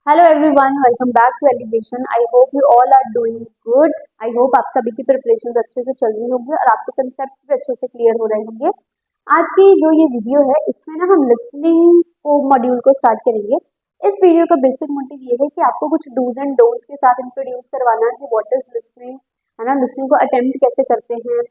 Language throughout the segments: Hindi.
Hello everyone, welcome back to Elevation. I hope you all are doing good. I hope आप सभी की प्रिपरेशन अच्छे से चल रही होंगी और आपके कंसेप्ट भी अच्छे से क्लियर हो रहे होंगे। आज की जो ये वीडियो है इसमें ना हम लिसनिंग को मॉड्यूल को स्टार्ट करेंगे। इस वीडियो का बेसिक मोटिव ये है कि आपको कुछ डूज एंड डोंट्स के साथ इंट्रोड्यूस करवाना है कि व्हाट इज लिसनिंग, है ना। लिसनिंग को अटेम्प्ट कैसे करते हैं,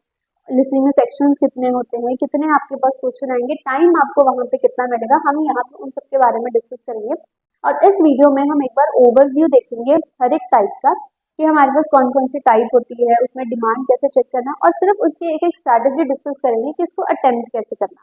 लिसनिंग में सेक्शंस कितने होते हैं, कितने आपके पास क्वेश्चन आएंगे, टाइम आपको वहां पे कितना मिलेगा, हम यहाँ पे उन सब के बारे में डिस्कस करेंगे। और इस वीडियो में हम एक बार ओवरव्यू देखेंगे हर एक टाइप का कि हमारे पास कौन कौन सी टाइप होती है, उसमें डिमांड कैसे चेक करना, और सिर्फ उसकी एक एक स्ट्रैटेजी डिस्कस करेंगे कि इसको अटेम्प्ट कैसे करना।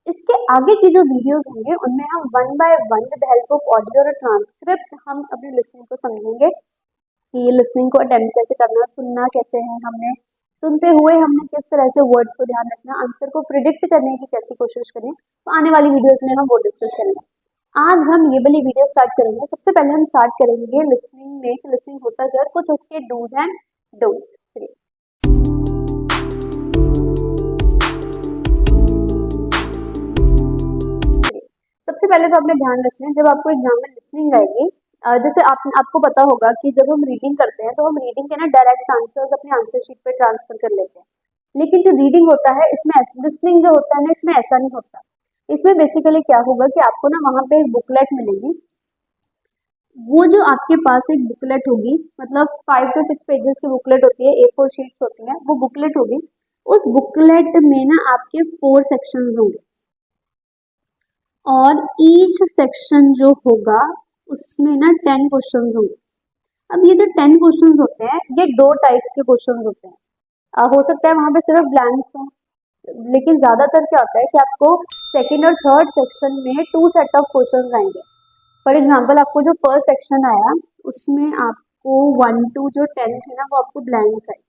इसके आगे की जो वीडियोस होंगे उनमें हम one by one with help of audio और ट्रांसक्रिप्ट हम अपनी लिसनिंग को समझेंगे कि ये लिसनिंग को अटेम्प्ट कैसे करना, सुनना कैसे है, हमने सुनते हुए हमने किस तरह से वर्ड्स को ध्यान रखना, आंसर को प्रिडिक्ट करने की कैसी कोशिश करें। तो आने वाली वीडियोस में हम वो डिस्कस करेंगे। आज हम ये वाली वीडियो स्टार्ट करेंगे। सबसे पहले हम स्टार्ट करेंगे लिसनिंग में कि लिसनिंग होता क्या, कुछ उसके डूज एंड डोंट्स। सबसे पहले तो आपने ध्यान रखना है जब आपको एग्जाम में लिसनिंग आएगी, जैसे आपको पता होगा कि जब हम रीडिंग करते हैं तो हम रीडिंग के ना डायरेक्ट आंसर्स अपने आंसर शीट पे ट्रांसफर कर लेते हैं। लेकिन जो रीडिंग होता है इसमें लिसनिंग जो होता है ना, इसमें ऐसा नहीं होता। इसमें बेसिकली क्या होगा कि आपको ना वहां पे एक बुकलेट मिलेगी। वो जो आपके पास एक बुकलेट होगी, मतलब 5 to 6 पेजेस की बुकलेट होती है, A4 शीट्स होती है, वो बुकलेट होगी। उस बुकलेट में ना आपके 4 सेक्शंस होंगे और ईच सेक्शन जो होगा उसमें ना 10 क्वेश्चंस होंगे। अब ये जो 10 क्वेश्चंस होते हैं ये दो टाइप के क्वेश्चंस होते हैं। हो सकता है वहां पे सिर्फ ब्लैंक्स हो, लेकिन ज्यादातर क्या होता है कि आपको सेकंड और थर्ड सेक्शन में 2 सेट ऑफ क्वेश्चंस आएंगे। फॉर एग्जाम्पल आपको जो फर्स्ट सेक्शन आया उसमें आपको 1 to जो 10 थे ना वो आपको ब्लैंक्स आए।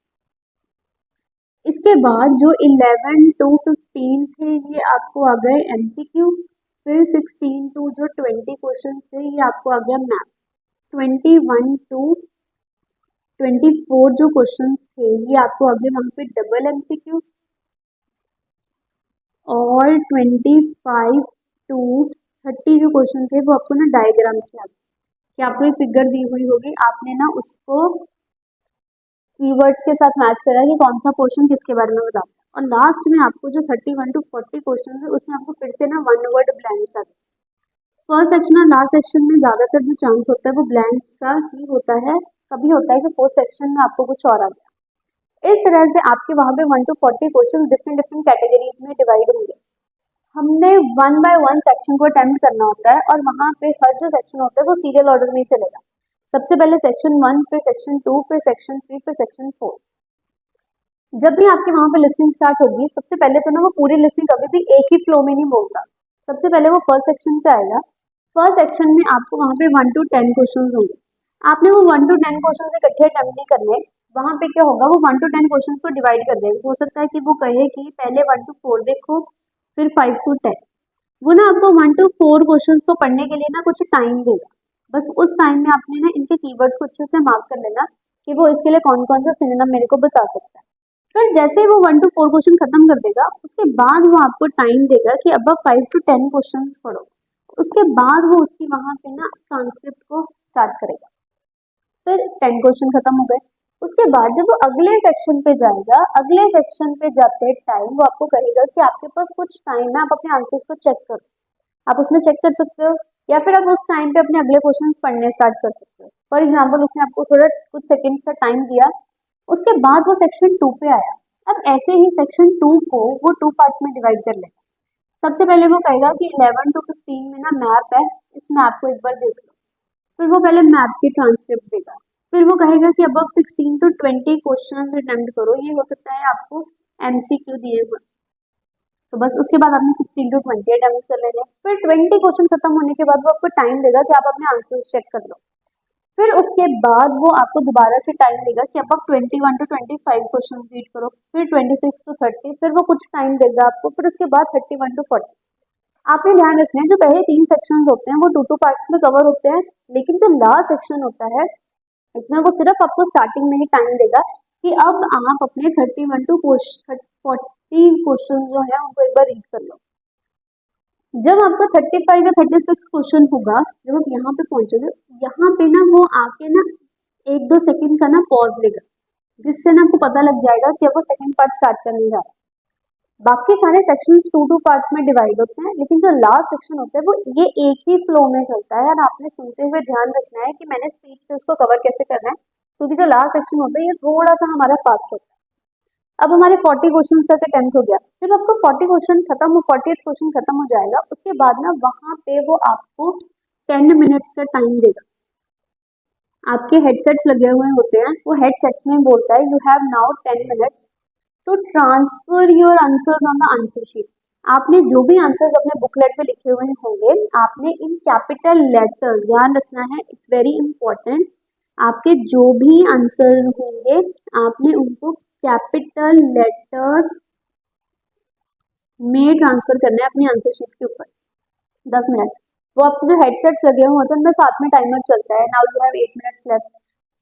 इसके बाद जो 11 to 15 थे ये आपको आ गए MCQ। फिर 16 to जो 20 क्वेश्चन थे ये आपको आ गया मैथ। 21 to 24 जो क्वेश्चन थे ये आपको आ गए वहां पे डबल MCQ। और 25 to 30 जो क्वेश्चन थे वो आपको ना डायग्राम के आगे कि आपको एक फिगर दी हुई होगी, आपने ना उसको कीवर्ड्स के साथ मैच करा कि कौन सा क्वेश्चन किसके बारे में बताता है। और लास्ट में आपको जो 31 to 40 क्वेश्चन है उसमें आपको फिर से ना वन वर्ड ब्लैंक्स आते हैं। फर्स्ट सेक्शन और लास्ट सेक्शन में ज्यादातर जो चांस होता है वो ब्लैंक्स का ही होता है। कभी होता है कि फोर्थ सेक्शन में आपको कुछ और आ गया। इस तरह से आपके वहां पे 1 to 40 question different different categories में डिवाइड होंगे। हमने वन बाय वन सेक्शन को अटेम्प्ट करना होता है और वहां पे हर जो सेक्शन होता है वो सीरियल ऑर्डर में चलेगा। सबसे पहले सेक्शन 1, फिर सेक्शन 2, फिर सेक्शन 3, फिर सेक्शन 4। जब भी आपके वहां पे लिस्निंग स्टार्ट होगी सबसे पहले तो ना वो पूरी लिस्निंग कभी भी एक ही फ्लो में नहीं बोलता। सबसे पहले वो फर्स्ट सेक्शन पे आएगा। फर्स्ट सेक्शन में आपको वहां पे 1 to 10 क्वेश्चन होंगे। आपने वो 1 to 10 क्वेश्चन इकट्ठे अटेम्प्ट नहीं करने। वहां पे क्या होगा, वो 1 to 10 क्वेश्चन को डिवाइड कर देगा। हो सकता है कि वो कहे कि पहले 1 to 4 देखो, फिर 5 to 10। वो ना आपको 1 to 4 क्वेश्चंस को पढ़ने के लिए ना कुछ टाइम देगा। बस उस टाइम में आपने ना इनके कीवर्ड्स को अच्छे से मार्क कर लेना कि वो इसके लिए कौन कौन सा सिनोनिम मेरे को बता सकता है। फिर जैसे ही वो 1 to 4 क्वेश्चन खत्म कर देगा उसके बाद वो आपको टाइम देगा कि अब 5 to 10 क्वेश्चन पढ़ो। उसके बाद वो उसकी वहां पे ना ट्रांसक्रिप्ट को स्टार्ट करेगा। फिर 10 क्वेश्चन खत्म हो गए। उसके बाद जब वो अगले सेक्शन पे जाएगा, अगले सेक्शन पे जाते टाइम वो आपको कहेगा कि आपके पास कुछ टाइम है, आप अपने आंसर्स को चेक करो। आप उसमें चेक कर सकते हो या फिर आप उस टाइम पे अपने अगले क्वेश्चन पढ़ने स्टार्ट कर सकते हो। फॉर एग्जाम्पल उसने आपको थोड़ा कुछ सेकेंड्स का टाइम दिया, उसके बाद वो सेक्शन 2 पे आया। अब ऐसे ही सेक्शन 2 को वो 2 पार्ट्स में डिवाइड कर लेगा। सबसे पहले वो कहेगा कि 11 to 15 में ना मैप है, इस मैप को एक बार देख लो। फिर वो पहले मैप की ट्रांसक्रिप्ट देगा। फिर वो कहेगा कि अब 16 to 20 क्वेश्चन अटेम्प्ट करो। ये हो सकता है आपको MCQ दिए हुए, तो बस उसके बाद आपने 16 to 20 अटेम्प्ट कर लेने। फिर 20 क्वेश्चन खत्म होने के बाद वो आपको टाइम देगा कि आप अपने आंसर्स चेक कर लो। फिर उसके बाद वो आपको दोबारा से टाइम देगा कि अब आप 21 to 25 क्वेश्चन रीड करो। फिर 26 to 30, फिर वो कुछ टाइम देगा आपको। फिर उसके बाद 31 to 40। आपने ध्यान रखना है जो पहले 3 सेक्शन होते हैं वो 2 पार्ट्स में कवर होते हैं, लेकिन जो लास्ट सेक्शन होता है इसमें वो सिर्फ आपको स्टार्टिंग में ही टाइम देगा कि अब आप अपने 31 to 40 क्वेश्चन जो है उनको एक बार रीड कर लो। जब आपका 35 या 36 क्वेश्चन होगा, जब आप यहाँ पे पहुंचोगे, यहाँ पे ना वो आके ना 1-2 सेकंड का ना पॉज लेगा, जिससे ना आपको पता लग जाएगा कि अब वो सेकंड पार्ट स्टार्ट करने जा रहा है। बाकी सारे सेक्शंस 2 पार्ट्स में डिवाइड होते हैं, लेकिन जो लास्ट सेक्शन होता है वो ये एक ही फ्लो में चलता है। और आपने सुनते हुए ध्यान रखना है कि मैंने स्पीड से उसको कवर कैसे करना है, क्योंकि जो लास्ट सेक्शन होता है ये थोड़ा सा हमारा फास्ट होता है। अब हमारे 40 क्वेश्चन तक अटेम्प्ट हो गया। जब आपको 40 क्वेश्चन खत्म हो, 40th क्वेश्चन खत्म हो जाएगा, उसके बाद ना वहां पे वो आपको 10 मिनट्स का टाइम देगा। आपके हेडसेट्स लगे हुए होते हैं, वो हेडसेट्स में बोलता है you have now 10 minutes to transfer your answers on the answer sheet. आपने जो भी आंसर्स अपने बुकलेट में लिखे हुए होंगे, आपने इन कैपिटल लेटर्स, ध्यान रखना है, इट्स वेरी इंपॉर्टेंट, आपके जो भी आंसर होंगे आपने उनको कैपिटल लेटर्स में ट्रांसफर करना है अपनी आंसर शीट के ऊपर। 10 मिनट, वो आपके जो हेडसेट्स लगे हुए होते हैं उनमें साथ में टाइमर चलता है। Now you have 8 minutes left,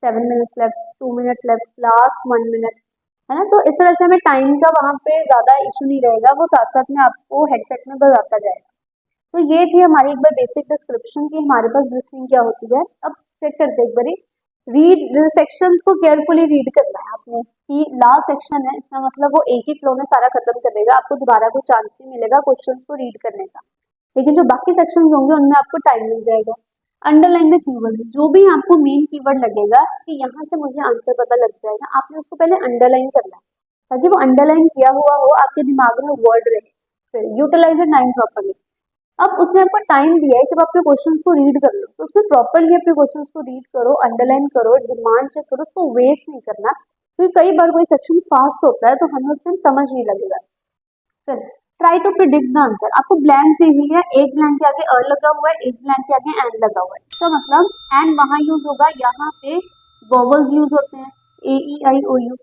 7 minutes left, 2 minute left, last 1 minute, है ना। तो इस तरह से हमें टाइम का वहां पे ज्यादा इशू नहीं रहेगा, वो साथ साथ में आपको हेडसेट में बताता जाएगा। तो ये थी हमारी एक बार बेसिक डिस्क्रिप्शन की हमारे पास लिसनिंग क्या होती है। अब चेक करते हैं एक बारी, रीड सेक्शंस को केयरफुली रीड करना है आपने, कि लास्ट सेक्शन है, इसका मतलब वो एक ही फ्लो में सारा खत्म कर देगा, आपको दोबारा कोई चांस नहीं मिलेगा क्वेश्चंस को रीड करने का। लेकिन जो बाकी सेक्शंस होंगे उनमें आपको टाइम मिल जाएगा। अंडरलाइन द कीवर्ड, जो भी आपको मेन कीवर्ड लगेगा कि यहाँ से मुझे आंसर पता लग जाएगा, आपने उसको पहले अंडरलाइन करना है, ताकि वो अंडरलाइन किया हुआ हो आपके दिमाग में वर्ड रहे। फिर यूटिलाइज टाइम प्रॉपरली। अब उसने आपको टाइम दिया है कि आप अपने क्वेश्चंस को रीड कर लो, तो उसमें प्रॉपरली अपने क्वेश्चंस को रीड करो, अंडरलाइन करो, डिमांड चेक करो, उसको वेस्ट नहीं करना, क्योंकि कई बार कोई सेक्शन फास्ट होता है तो हमें उसमें समझ नहीं लगेगा। फिर try to predict the answer, आपको ब्लैंक्स दी हुई है, एक ब्लैंक के आगे लगा हुआ है, एक ब्लैंक के आगे एंड लगा हुआ है, इसका मतलब एंड वहां यूज होगा, यहाँ पे वॉवल्स यूज होते हैं, ए ई आई ओ यू।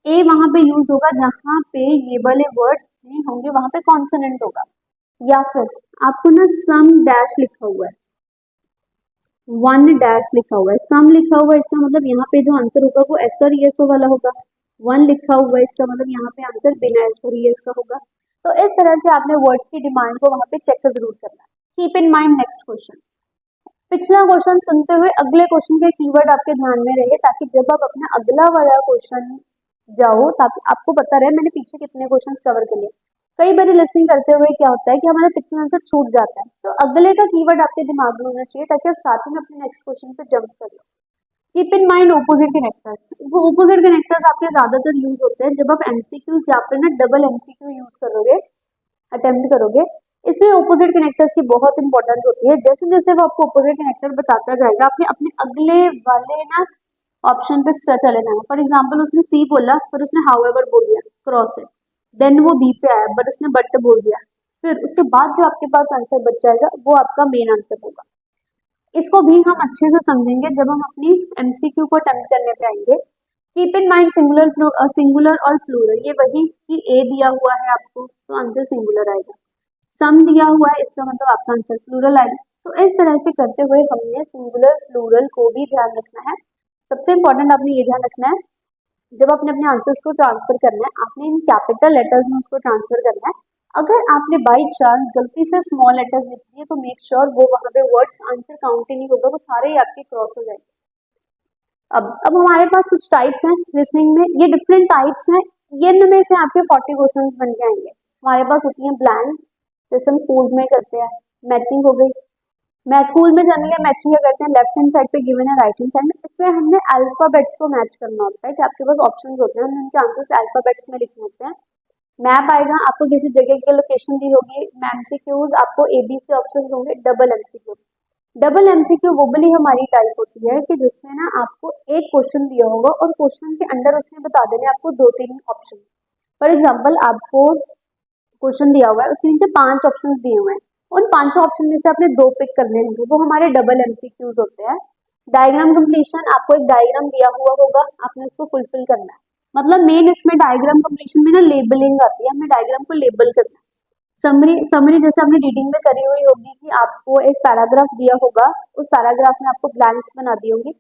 ए वहां पे यूज होगा जहां पे ये वाले वर्ड्स नहीं होंगे, वहां पे कॉन्सोनेंट होगा। या फिर आपको ना सम डैश लिखा हुआ है, 1 डैश लिखा हुआ है, सम लिखा हुआ है, इसका मतलब यहाँ पे जो आंसर होगा वो एस और एस वाला होगा। 1 लिखा हुआ है, इसका मतलब यहाँ पे आंसर बिना एस और एस का होगा। तो इस तरह से आपने वर्ड्स की डिमांड को वहां पे चेक जरूर करना है। Keep in mind next question, पिछला क्वेश्चन सुनते हुए अगले क्वेश्चन के कीवर्ड आपके ध्यान में रहे, ताकि जब आप अपना अगला वाला क्वेश्चन जाओ, ताकि आपको पता रहे मैंने पीछे कितने क्वेश्चंस कवर कर लिए। कई बार लिसनिंग करते हुए क्या होता है कि हमारा पिछला आंसर छूट जाता है, तो अगले का कीवर्ड आपके दिमाग में होना चाहिए, ताकि आप साथ में अपने नेक्स्ट क्वेश्चन पे जंप कर लो। Keep in mind opposite connectors, वो ओपोजिट कनेक्टर्स आपके ज्यादातर यूज होते हैं जब आप एमसीक्यूज या फिर ना डबल एमसीक्यू यूज करोगे, अटेम्प्ट करोगे। इसमें ओपोजिट कनेक्टर्स की बहुत इंपॉर्टेंस होती है। जैसे जैसे वो आपको ओपोजिट कनेक्टर बताता जाएगा, आपने अपने अगले वाले ना ऑप्शन पे चले जाना। फॉर एग्जाम्पल उसने सी बोला, फिर उसने हाउएवर बोल दिया, क्रॉस है, देन वो बी पे आया बट उसने बट बोल दिया, फिर उसके बाद जो आपके पास आंसर बच जाएगा वो आपका मेन आंसर होगा। इसको भी हम अच्छे से समझेंगे जब हम अपनी एमसीक्यू को अटेम्प्ट करने पे आएंगे। कीप इन माइंड सिंगुलर और प्लूरल, ये वही कि ए दिया हुआ है आपको तो आंसर सिंगुलर आएगा, सम दिया हुआ है इसका मतलब आपका आंसर प्लूरल आएगा। तो इस तरह से करते हुए हमने सिंगुलर प्लूरल को भी ध्यान रखना है। सबसे इंपॉर्टेंट आपने ये ध्यान रखना है, जब आपने अपने आंसर्स को ट्रांसफर करना है, आपने इन कैपिटल लेटर्स में उसको ट्रांसफर करना है। अगर आपने बाई चांस गलती से स्मॉल लेटर्स लिख दिए तो मेक श्योर वो वहां पे वर्ड आंसर काउंट ही नहीं होगा, वो सारे ही आपके क्रॉस हो जाएंगे। अब हमारे पास कुछ टाइप्स हैं लिसनिंग में, ये डिफरेंट टाइप्स हैं, इनमें से आपके 40 क्वेश्चन बन के आएंगे। हमारे पास होती है ब्लैंक्स, जैसे हम स्कूल्स में करते हैं, मैचिंग हो गई, मैं स्कूल में जाने के मैचिंग करते हैं, लेफ्ट हैंड साइड पे गिवन है, राइट हैंड साइड में, इसमें हमने अल्फाबेट्स को मैच करना होता है कि आपके पास ऑप्शंस होते हैं, हमने उनके आंसर्स अल्फाबेट्स में लिखने होते हैं। मैप आएगा, आपको किसी जगह की लोकेशन दी होगी, एमसीक्यूज आपको एबीसी ऑप्शंस होंगे, डबल एमसीक्यू। डबल एमसीक्यू वो वाली हमारी टाइप होती है कि जिसमें ना आपको एक क्वेश्चन दिया होगा और क्वेश्चन के अंदर उसने बता देने आपको 2-3 ऑप्शन। फॉर एग्जाम्पल आपको क्वेश्चन दिया हुआ है, उसके नीचे 5 ऑप्शन दिए हुए हैं, उन 5 ऑप्शन में से आपने 2 पिक करने होंगे, वो हमारे डबल एमसीक्यूज होते हैं। डायग्राम कंप्लीशन, आपको एक डायग्राम दिया हुआ होगा, आपने उसको फुलफिल करना है, मतलब मेन इसमें डायग्राम कंप्लीशन में ना लेबलिंग आती है, हमें डायग्राम को लेबल करना है। समरी जैसे आपने रीडिंग में करी हुई होगी कि आपको एक पैराग्राफ दिया होगा, उस पैराग्राफ में आपको ब्लैंक्स बना दी होंगी,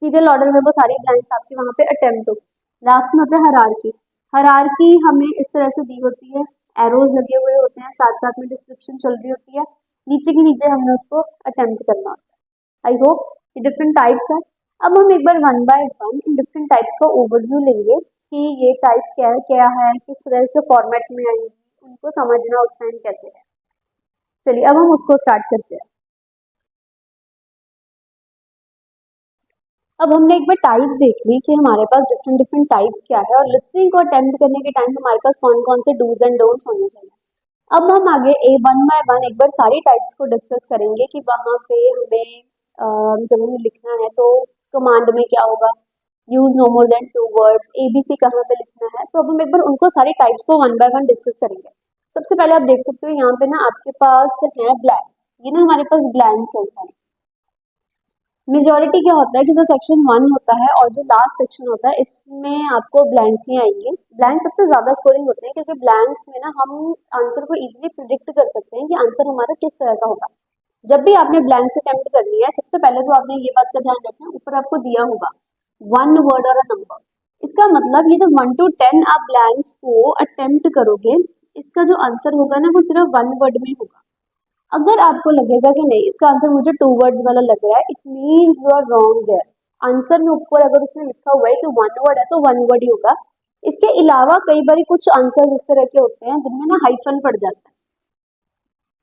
सीरियल ऑर्डर में वो सारी ब्लैंक्स आपकी वहां पे अटेम्प्ट होगी। लास्ट में होता है हरारकी, हरारकी हमें इस तरह से दी होती है, एरोज लगे हुए होते हैं, साथ साथ में डिस्क्रिप्शन चल रही होती है, नीचे के नीचे हमने उसको अटेम्प्ट करना होता है। आई होप ये डिफरेंट टाइप्स है। अब हम एक बार वन बाय वन इन डिफरेंट टाइप्स का ओवरव्यू लेंगे कि ये टाइप्स क्या है, किस तरह के फॉर्मेट में आएंगी, उनको समझना उस टाइम कैसे है। चलिए अब हम उसको स्टार्ट करते हैं। अब हमने एक बार टाइप्स देख ली कि हमारे पास डिफरेंट डिफरेंट टाइप्स क्या है और लिसनिंग को अटेम्प्ट करने के टाइम हमारे पास कौन कौन से डूज एंड डोंट्स होने चाहिए। अब हम आगे ए वन बाय वन एक बार सारी टाइप्स को डिस्कस करेंगे कि वहाँ पे हमें जब हमें लिखना है तो कमांड में क्या होगा, use no more than 2 words, ABC कहाँ पे लिखना है। तो अब हम एक बार उनको सारी टाइप्स को वन बाय वन डिस्कस करेंगे। सबसे पहले आप देख सकते हो यहाँ पे ना आपके पास है ब्लैंक्स, ये ना हमारे पास ब्लैंक्स है सारे। मेजोरिटी क्या होता है कि जो सेक्शन वन होता है और जो लास्ट सेक्शन होता है इसमें आपको ब्लैंक्स ही आएंगे। ब्लैंक सबसे ज्यादा स्कोरिंग होते हैं क्योंकि ब्लैंक्स में ना हम आंसर को इजीली प्रिडिक्ट कर सकते हैं कि आंसर हमारा किस तरह का होगा। जब भी आपने ब्लैंक्स अटेम्प्ट करनी है सबसे पहले तो आपने ये बात का ध्यान रखना है, ऊपर आपको दिया होगा वन वर्ड और अ नंबर। इसका मतलब ये जो 1 to 10 आप ब्लैंक्स को अटेम्प्ट करोगे, इसका जो आंसर होगा ना वो सिर्फ वन वर्ड में होगा। अगर आपको लगेगा कि नहीं इसका आंसर मुझे 2 वर्ड्स वाला लग रहा है, it means you are wrong there. Answer में ऊपर अगर उसने लिखा हुआ है कि वन वर्ड है तो वन वर्ड ही होगा। इसके अलावा कई बार कुछ आंसर इस तरह के होते हैं जिनमें ना हाइफन पड़ जाता है।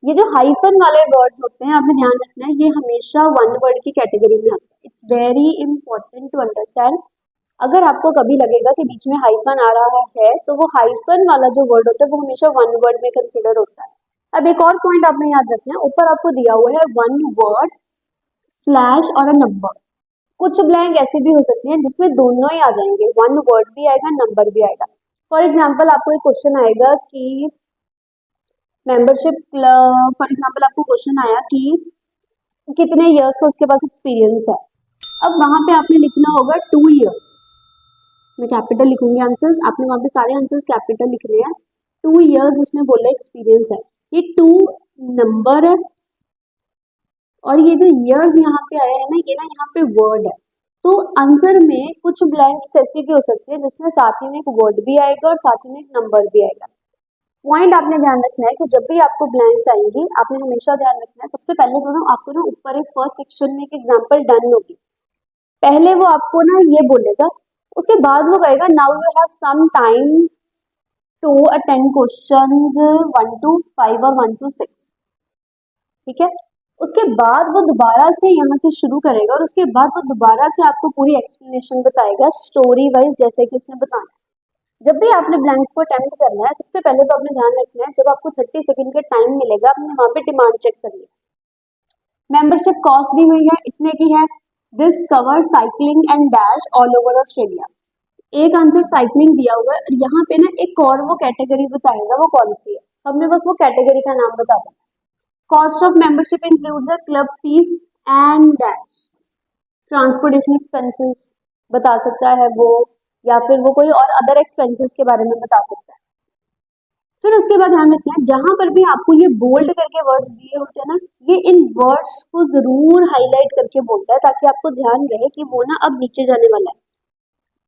ये जो हाइफन वाले वर्ड्स होते हैं आपने ध्यान रखना है, ये हमेशा वन वर्ड की कैटेगरी में आता है। It's very important to understand. अगर आपको कभी लगेगा कि बीच में हाइफन आ रहा है तो वो हाइफन वाला जो वर्ड होता है वो हमेशा वन वर्ड में कंसिडर होता है। अब एक और पॉइंट आपने याद रखना है, ऊपर आपको दिया हुआ है वन वर्ड स्लैश और अ नंबर। कुछ ब्लैंक ऐसे भी हो सकते हैं जिसमें दोनों ही आ जाएंगे, वन वर्ड भी आएगा नंबर भी आएगा। फॉर एग्जाम्पल आपको एक क्वेश्चन आएगा कि मेंबरशिप, फॉर एग्जाम्पल आपको क्वेश्चन आया कि कितने इयर्स का उसके पास एक्सपीरियंस है। अब वहां पे आपने लिखना होगा 2 इयर्स। मैं कैपिटल लिखूंगी आंसर्स, आपने वहां पे सारे आंसर्स कैपिटल लिखने हैं। 2 इयर्स उसने बोला एक्सपीरियंस है, ये 2 नंबर है और ये जो इयर्स यहाँ पे आया है ना ये ना यहाँ पे वर्ड है। तो आंसर में कुछ ब्लैंक्स ऐसे भी हो सकते हैं जिसमें साथ ही में एक वर्ड भी आएगा और साथ ही में एक नंबर भी आएगा। पॉइंट आपने ध्यान रखना है कि जब भी आपको ब्लैंक्स आएंगी आपने हमेशा ध्यान रखना है, सबसे पहले तो ना आपको ना ऊपर एक फर्स्ट सेक्शन में एक एग्जाम्पल डन होगी, पहले वो आपको ना ये बोलेगा, उसके बाद वो कहेगा now you have some time to attend questions 1 to 5 और 1 to 6। ठीक है, उसके बाद वो दोबारा से यहाँ से शुरू करेगा और उसके बाद वो दोबारा से आपको पूरी एक्सप्लेनेशन बताएगा स्टोरी वाइज जैसे कि उसने बताना है। जब भी आपने ब्लैंक को अटेम्प्ट करना है सबसे पहले तो आपने ध्यान रखना है, जब आपको 30 सेकंड का टाइम मिलेगा आपने वहां पे डिमांड चेक करनी है। मेंबरशिप कॉस्ट दी हुई है इतने की है, this cover cycling and dash all over Australia. एक आंसर साइकिलिंग दिया हुआ है और यहाँ पे ना एक और वो कैटेगरी बताएगा वो कौन सी है, हमने बस वो कैटेगरी का नाम बता देना। Cost of membership includes a club fees and dash, transportation expenses बता सकता है वो, या फिर वो कोई और अदर एक्सपेंसेस के बारे में बता सकता है। फिर उसके बाद ध्यान रखना है जहां पर भी आपको ये बोल्ड करके वर्ड्स दिए होते हैं ना, ये इन वर्ड्स को जरूर हाईलाइट करके बोलता है ताकि आपको ध्यान रहे कि वो ना अब नीचे जाने वाला है।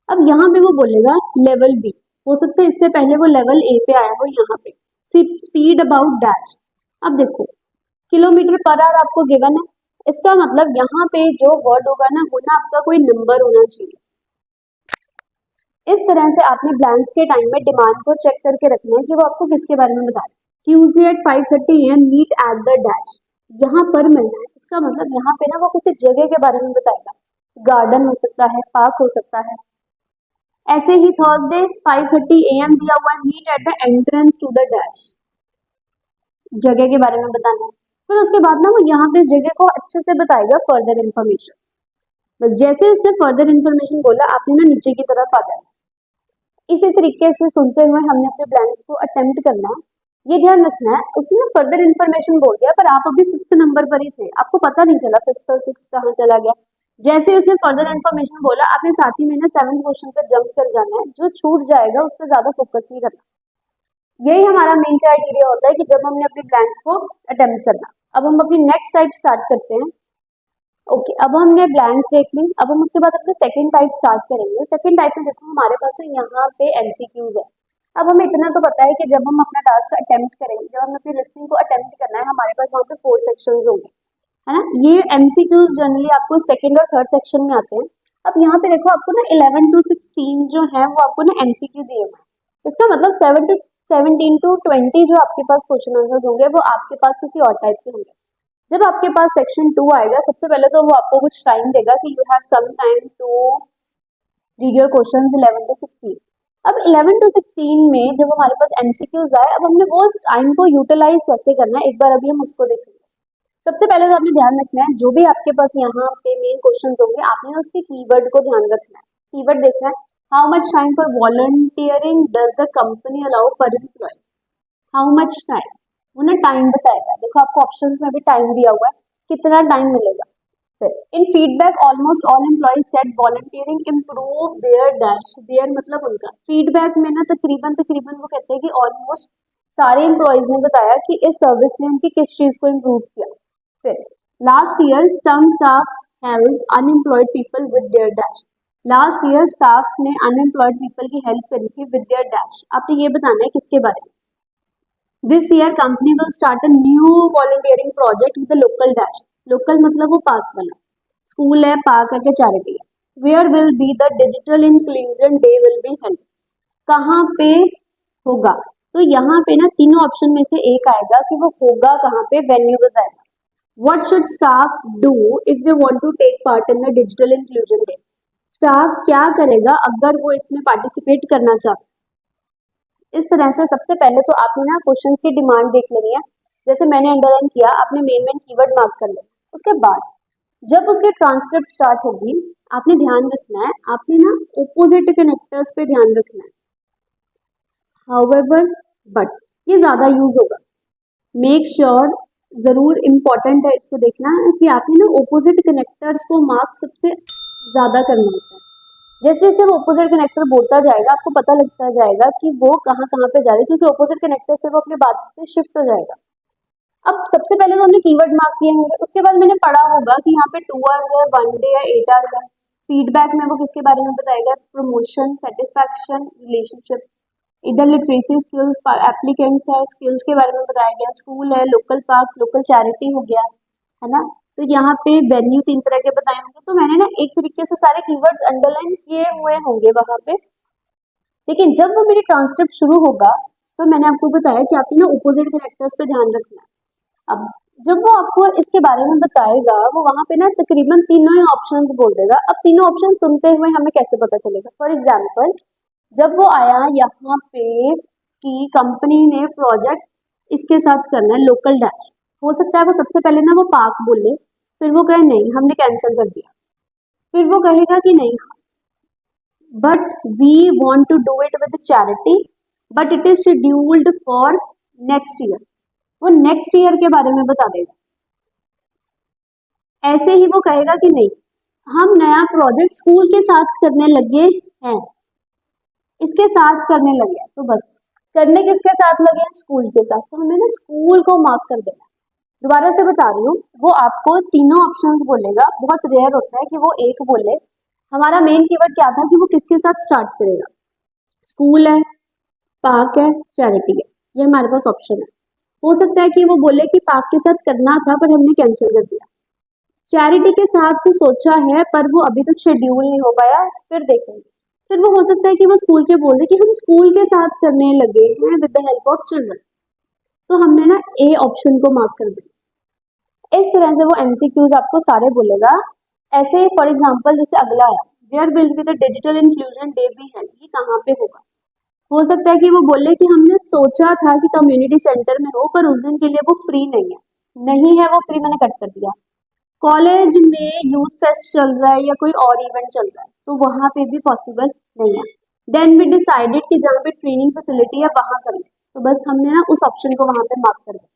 अब यहाँ पे वो बोलेगा लेवल बी, हो सकता है इससे पहले वो लेवल ए पे आया हो, यहाँ पे स्पीड अबाउट डैश। अब देखो किलोमीटर पर आवर आपको गिवन है, इसका मतलब यहाँ पे जो वर्ड होगा ना वो ना आपका कोई नंबर होना चाहिए। इस तरह से आपने ब्लैंक्स के टाइम में डिमांड को चेक करके रखना है कि वो आपको किसके बारे में बता रहे हैं। Tuesday at 5:30 AM meet at the dash, यहाँ पर मिलना है, इसका मतलब यहाँ पे ना वो किसी जगह के बारे में बताएगा, गार्डन हो सकता है, पार्क हो सकता है। ऐसे ही थर्सडे 5:30 AM दिया हुआ है, meet at the entrance to the dash, जगह के बारे में बताना है। फिर उसके बाद ना वो यहाँ पे इस जगह को अच्छे से बताएगा फर्दर इन्फॉर्मेशन। बस जैसे उसने फर्दर इन्फॉर्मेशन बोला आपने ना नीचे की तरफ आ जाना। इसी तरीके से सुनते हुए हमने अपने ब्लैंक को अटेम्प्ट करना है। ये ध्यान रखना है उसने फर्दर इन्फॉर्मेशन बोल दिया पर आप अभी 5th नंबर पर ही थे, आपको पता नहीं चला 5th और 6th कहाँ चला गया। जैसे उसने फर्दर इन्फॉर्मेशन बोला आपने साथ ही में ना 7th क्वेश्चन पर जंप कर जाना है, जो छूट जाएगा उस पर ज्यादा फोकस नहीं करना। यही हमारा मेन क्राइटेरिया होता है कि जब हमने अपने ब्लैंक्स को अटेम्प्ट करना। अब हम अपनी नेक्स्ट टाइप स्टार्ट करते हैं। ओके, अब हमने ब्लैंक्स देख ली, अब हम उसके बाद अपने सेकंड टाइप स्टार्ट करेंगे। सेकंड टाइप में देखो हमारे पास है यहाँ पे एमसीक्यूज है। अब हमें इतना तो पता है कि जब हम अपना टास्क अटेम्प्ट करेंगे, जब हमें अपनी लिसनिंग को अटेम्प्ट करना है, हमारे पास वहाँ पे 4 सेक्शंस होंगे, है ना। ये एमसीक्यूज जनरली आपको सेकंड और थर्ड सेक्शन में आते हैं। अब यहाँ पे देखो आपको ना 11 to 16 जो है वो आपको ना एमसीक्यू दिए हुए हैं। इसका मतलब 17 to 20 जो आपके पास क्वेश्चन आंसर्स होंगे वो आपके पास किसी और टाइप के होंगे। जब आपके पास सेक्शन 2 आएगा, सबसे पहले तो वो आपको कुछ टाइम देगा कि you have some time to read your questions 11 to 16। अब 11 to 16 में जब हमारे पास एमसीक्यूज आए, अब हमने वो टाइम को यूटिलाइज कैसे करना है, एक बार अभी हम उसको देखेंगे। सबसे पहले तो आपने ध्यान रखना है, जो भी आपके पास यहाँ पे मेन क्वेश्चन होंगे, आपने उसके कीवर्ड को ध्यान रखना है। कीवर्ड देखना है, how much time for volunteering does the company allow पर एम्प्लॉय। हाउ मच टाइम, वो ना टाइम बताएगा। देखो आपको ऑप्शंस में भी टाइम दिया हुआ है, कितना टाइम मिलेगा। फिर in feedback almost all employees said volunteering improve their dash. Their मतलब उनका फीडबैक में ना तकरीबन तकरीबन वो कहते हैं कि ऑलमोस्ट सारे एम्प्लॉइज ने बताया कि इस सर्विस ने उनकी किस चीज को इम्प्रूव किया। फिर last year some staff help unemployed people with their dash. Last year staff ने अनएम्प्लॉयड पीपल की हेल्प करी थी विद देयर डैश। आपने ये बताना है किसके बारे में। This year company will start a new volunteering project with local dash. Local मतलब वो पास वाला, स्कूल है, पार्क है कि चैरिटी है। Where will be the digital inclusion day will be held. कहाँ पे होगा, तो यहाँ पे ना तीनों ऑप्शन में से एक आएगा कि वो होगा कहाँ पे, वेन्यू बताएगा। What should staff do if they want to take part in the digital inclusion day? Staff क्या करेगा अगर वो इसमें पार्टिसिपेट करना चाहता है। इस तरह से सबसे पहले तो आपने ना क्वेश्चंस की डिमांड देख लेनी है। जैसे मैंने अंडरलाइन किया, आपने मेन कीवर्ड मार्क कर लेना। उसके बाद जब उसकी ट्रांसक्रिप्ट स्टार्ट होगी, आपने ध्यान रखना है, आपने ना ओपोजिट कनेक्टर्स पे ध्यान रखना है। हाउएवर बट ये ज्यादा यूज होगा। मेक श्योर जरूर इम्पोर्टेंट है इसको देखना कि आपने ना ओपोजिट कनेक्टर्स को मार्क सबसे ज्यादा करना होता है। जैसे जैसे वो ओपोजिट कनेक्टर बोलता जाएगा, आपको पता लगता जाएगा कि वो कहाँ कहाँ पे जा रहा है, क्योंकि ओपोजिट कनेक्टर से वो अपनी बात पे शिफ्ट हो जाएगा। अब सबसे पहले तो हमने कीवर्ड मार्क किए होंगे, उसके बाद मैंने पढ़ा होगा कि यहाँ पे 2 आवर्स है, 1 डे है, 8 आवर्स है। फीडबैक में वो किसके बारे में बताएगा, प्रमोशन, सेटिस्फैक्शन, रिलेशनशिप। इधर लिटरेसी स्किल्स एप्लीकेंट्स है, स्किल्स के बारे में बताया गया। स्कूल है, लोकल पार्क, लोकल चैरिटी हो गया, है ना। तो यहाँ पे वेन्यू 3 तरह के बताए होंगे। तो मैंने ना एक तरीके से सारे कीवर्ड्स अंडरलाइन किए हुए होंगे वहां पे, लेकिन जब वो मेरी ट्रांसक्रिप्ट शुरू होगा तो मैंने आपको बताया कि आपने ना ओपोजिट कैरेक्टर्स पे ध्यान रखना है। अब जब वो आपको इसके बारे में बताएगा, वो वहां पे ना तकरीबन तीनों ही ऑप्शंस बोल देगा। अब तीनों ऑप्शन सुनते हुए हमें कैसे पता चलेगा, फॉर एग्जाम्पल जब वो आया यहाँ पे कि कंपनी ने प्रोजेक्ट इसके साथ करना है लोकल डैश, हो सकता है वो सबसे पहले ना वो पार्क बोले, फिर वो कहे नहीं हमने कैंसिल कर दिया, फिर वो कहेगा कि नहीं but we want to do it with charity but it is scheduled for next year. वो नेक्स्ट ईयर के बारे में बता देगा। ऐसे ही वो कहेगा कि नहीं हम नया प्रोजेक्ट स्कूल के साथ करने लगे हैं, इसके साथ करने लगे हैं। तो बस करने किसके साथ लगे हैं, स्कूल के साथ। तो हमें ना स्कूल को मार्क कर देना। दोबारा से बता रही हूँ, वो आपको तीनों ऑप्शंस बोलेगा। बहुत रेयर होता है कि वो एक बोले। हमारा मेन कीवर्ड क्या था कि वो किसके साथ स्टार्ट करेगा, स्कूल है, पार्क है, चैरिटी है, ये हमारे पास ऑप्शन है। हो सकता है कि वो बोले कि पार्क के साथ करना था पर हमने कैंसिल कर दिया, चैरिटी के साथ तो सोचा है पर वो अभी तक शेड्यूल नहीं हो पाया, फिर देखेंगे। फिर वो हो सकता है कि वो स्कूल के बोल दे कि हम स्कूल के साथ करने लगे हैं with the help of children. तो हमने ना ए ऑप्शन को मार्क कर दिया। इस तरह से वो एमसीक्यूज आपको सारे बोलेगा। ऐसे फॉर एग्जांपल जैसे अगला है, where will be the digital inclusion day be held, ये कहाँ पे होगा। हो सकता है कि वो बोले कि हमने सोचा था कि कम्युनिटी सेंटर में हो पर उस दिन के लिए वो फ्री नहीं है वो फ्री मैंने कट कर दिया। कॉलेज में यूथ फेस्ट चल रहा है या कोई और इवेंट चल रहा है तो वहां पे भी पॉसिबल नहीं है। देन वी डिसाइडेड कि जहाँ पे ट्रेनिंग फैसिलिटी है वहां कर ले, तो बस हमने ना उस ऑप्शन को वहां पे मार्क कर दिया।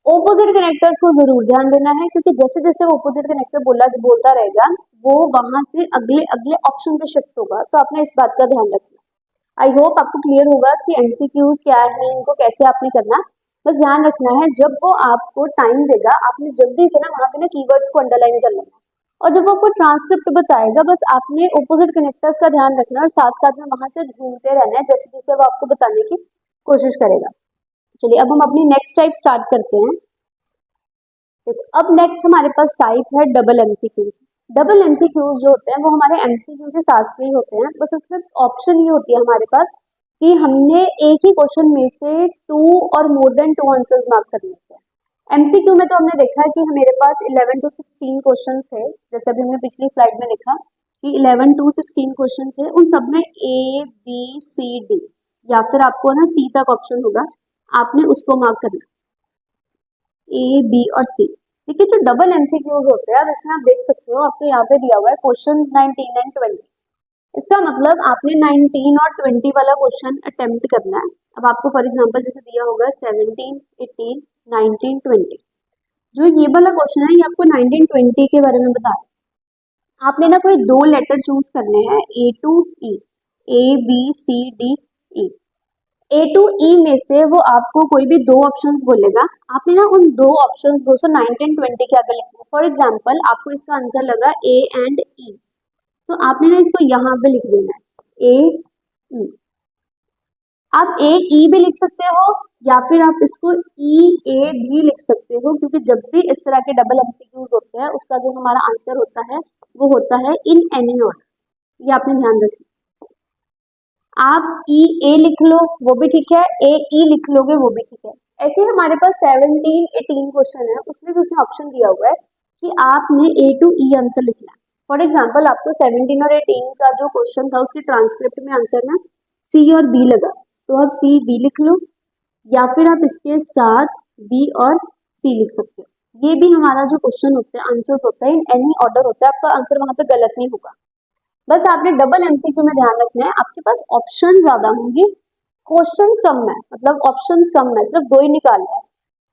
ओपोजिट कनेक्टर्स को जरूर ध्यान देना है, क्योंकि जैसे जैसे वो ओपोजिट कनेक्टर बोलता रहेगा वो वहां से अगले अगले ऑप्शन पे शिफ्ट होगा। तो आपने इस बात का ध्यान रखना। आई होप आपको क्लियर होगा कि एमसीक्यूज क्या है, इनको कैसे आपने करना। बस ध्यान रखना है जब वो आपको टाइम देगा, आपने जल्दी से ना वहां पे ना कीवर्ड्स को अंडरलाइन कर लेना। और जब वो आपको ट्रांसक्रिप्ट बताएगा बस आपने ऑपोजिट कनेक्टर्स का ध्यान रखना है और साथ साथ में वहां से घूमते रहना है जैसे जैसे वो आपको बताने की कोशिश करेगा। चलिए अब हम अपनी नेक्स्ट टाइप स्टार्ट करते हैं। देखो अब नेक्स्ट हमारे पास टाइप है डबल एमसीक्यूज। डबल एमसीक्यूज जो होते हैं वो हमारे एमसीक्यू के साथ में ही होते हैं, बस उसमें ऑप्शन ये होती है हमारे पास कि हमने एक ही क्वेश्चन में से 2 और मोर देन 2 आंसर्स मार्क करने होते हैं। एमसीक्यू में तो हमने देखा कि मेरे पास 11 to 16 क्वेश्चन थे, जैसे अभी हमने पिछली स्लाइड में देखा कि 11 to 16 क्वेश्चन थे, उन सब में ए बी सी डी या फिर आपको ना सी तक ऑप्शन होगा, आपने उसको मार्क करना ए बी और सी। देखिए जो डबल एमसीक्यूज होते हैं, अब इसमें आप देख सकते हो आपको यहाँ पे दिया हुआ है क्वेश्चंस 19 एंड 20। इसका मतलब आपने 19 और 20 वाला क्वेश्चन अटेम्प्ट करना है। अब आपको फॉर एग्जांपल जैसे दिया होगा 17, 18, 19, 20, जो ये वाला क्वेश्चन है ये आपको 19, 20 के बारे में बता रहा है। आपने ना कोई 2 लेटर चूज करने हैं A to E, A B C D E. A to E में से वो आपको कोई भी 2 ऑप्शंस बोलेगा, आपने ना उन 2 ऑप्शंस 219 20 के आगे लिखना है। फॉर एग्जांपल आपको इसका आंसर लगा ए एंड ई, तो आपने ना इसको यहाँ पे लिख देना है ए ई। आप ए ई भी लिख सकते हो या फिर आप इसको ई ए भी लिख सकते हो, क्योंकि जब भी इस तरह के डबल एमसीक्यूज होते हैं उसका जो हमारा आंसर होता है वो होता है इन एनी ऑर्डर, ये आपने ध्यान रखना। आप ई ए लिख लो वो भी ठीक है, ए ई लिख लोगे वो भी ठीक है। ऐसे हमारे पास 17, 18 क्वेश्चन है, उसमें भी उसने ऑप्शन दिया हुआ है कि आपने ए टू ई आंसर लिखना है। फॉर एग्जाम्पल आपको 17 और 18 का जो क्वेश्चन था उसके ट्रांसक्रिप्ट में आंसर ना सी और बी लगा, तो आप सी बी लिख लो या फिर आप इसके साथ बी और सी लिख सकते हो। ये भी हमारा जो क्वेश्चन होता है आंसर्स होता है इन एनी ऑर्डर होता है, आपका आंसर वहां पे गलत नहीं होगा। बस आपने डबल एमसीक्यू में ध्यान रखना है आपके पास ऑप्शन ज्यादा होंगे, क्वेश्चंस कम है, मतलब ऑप्शंस कम है, सिर्फ 2 ही निकालना है,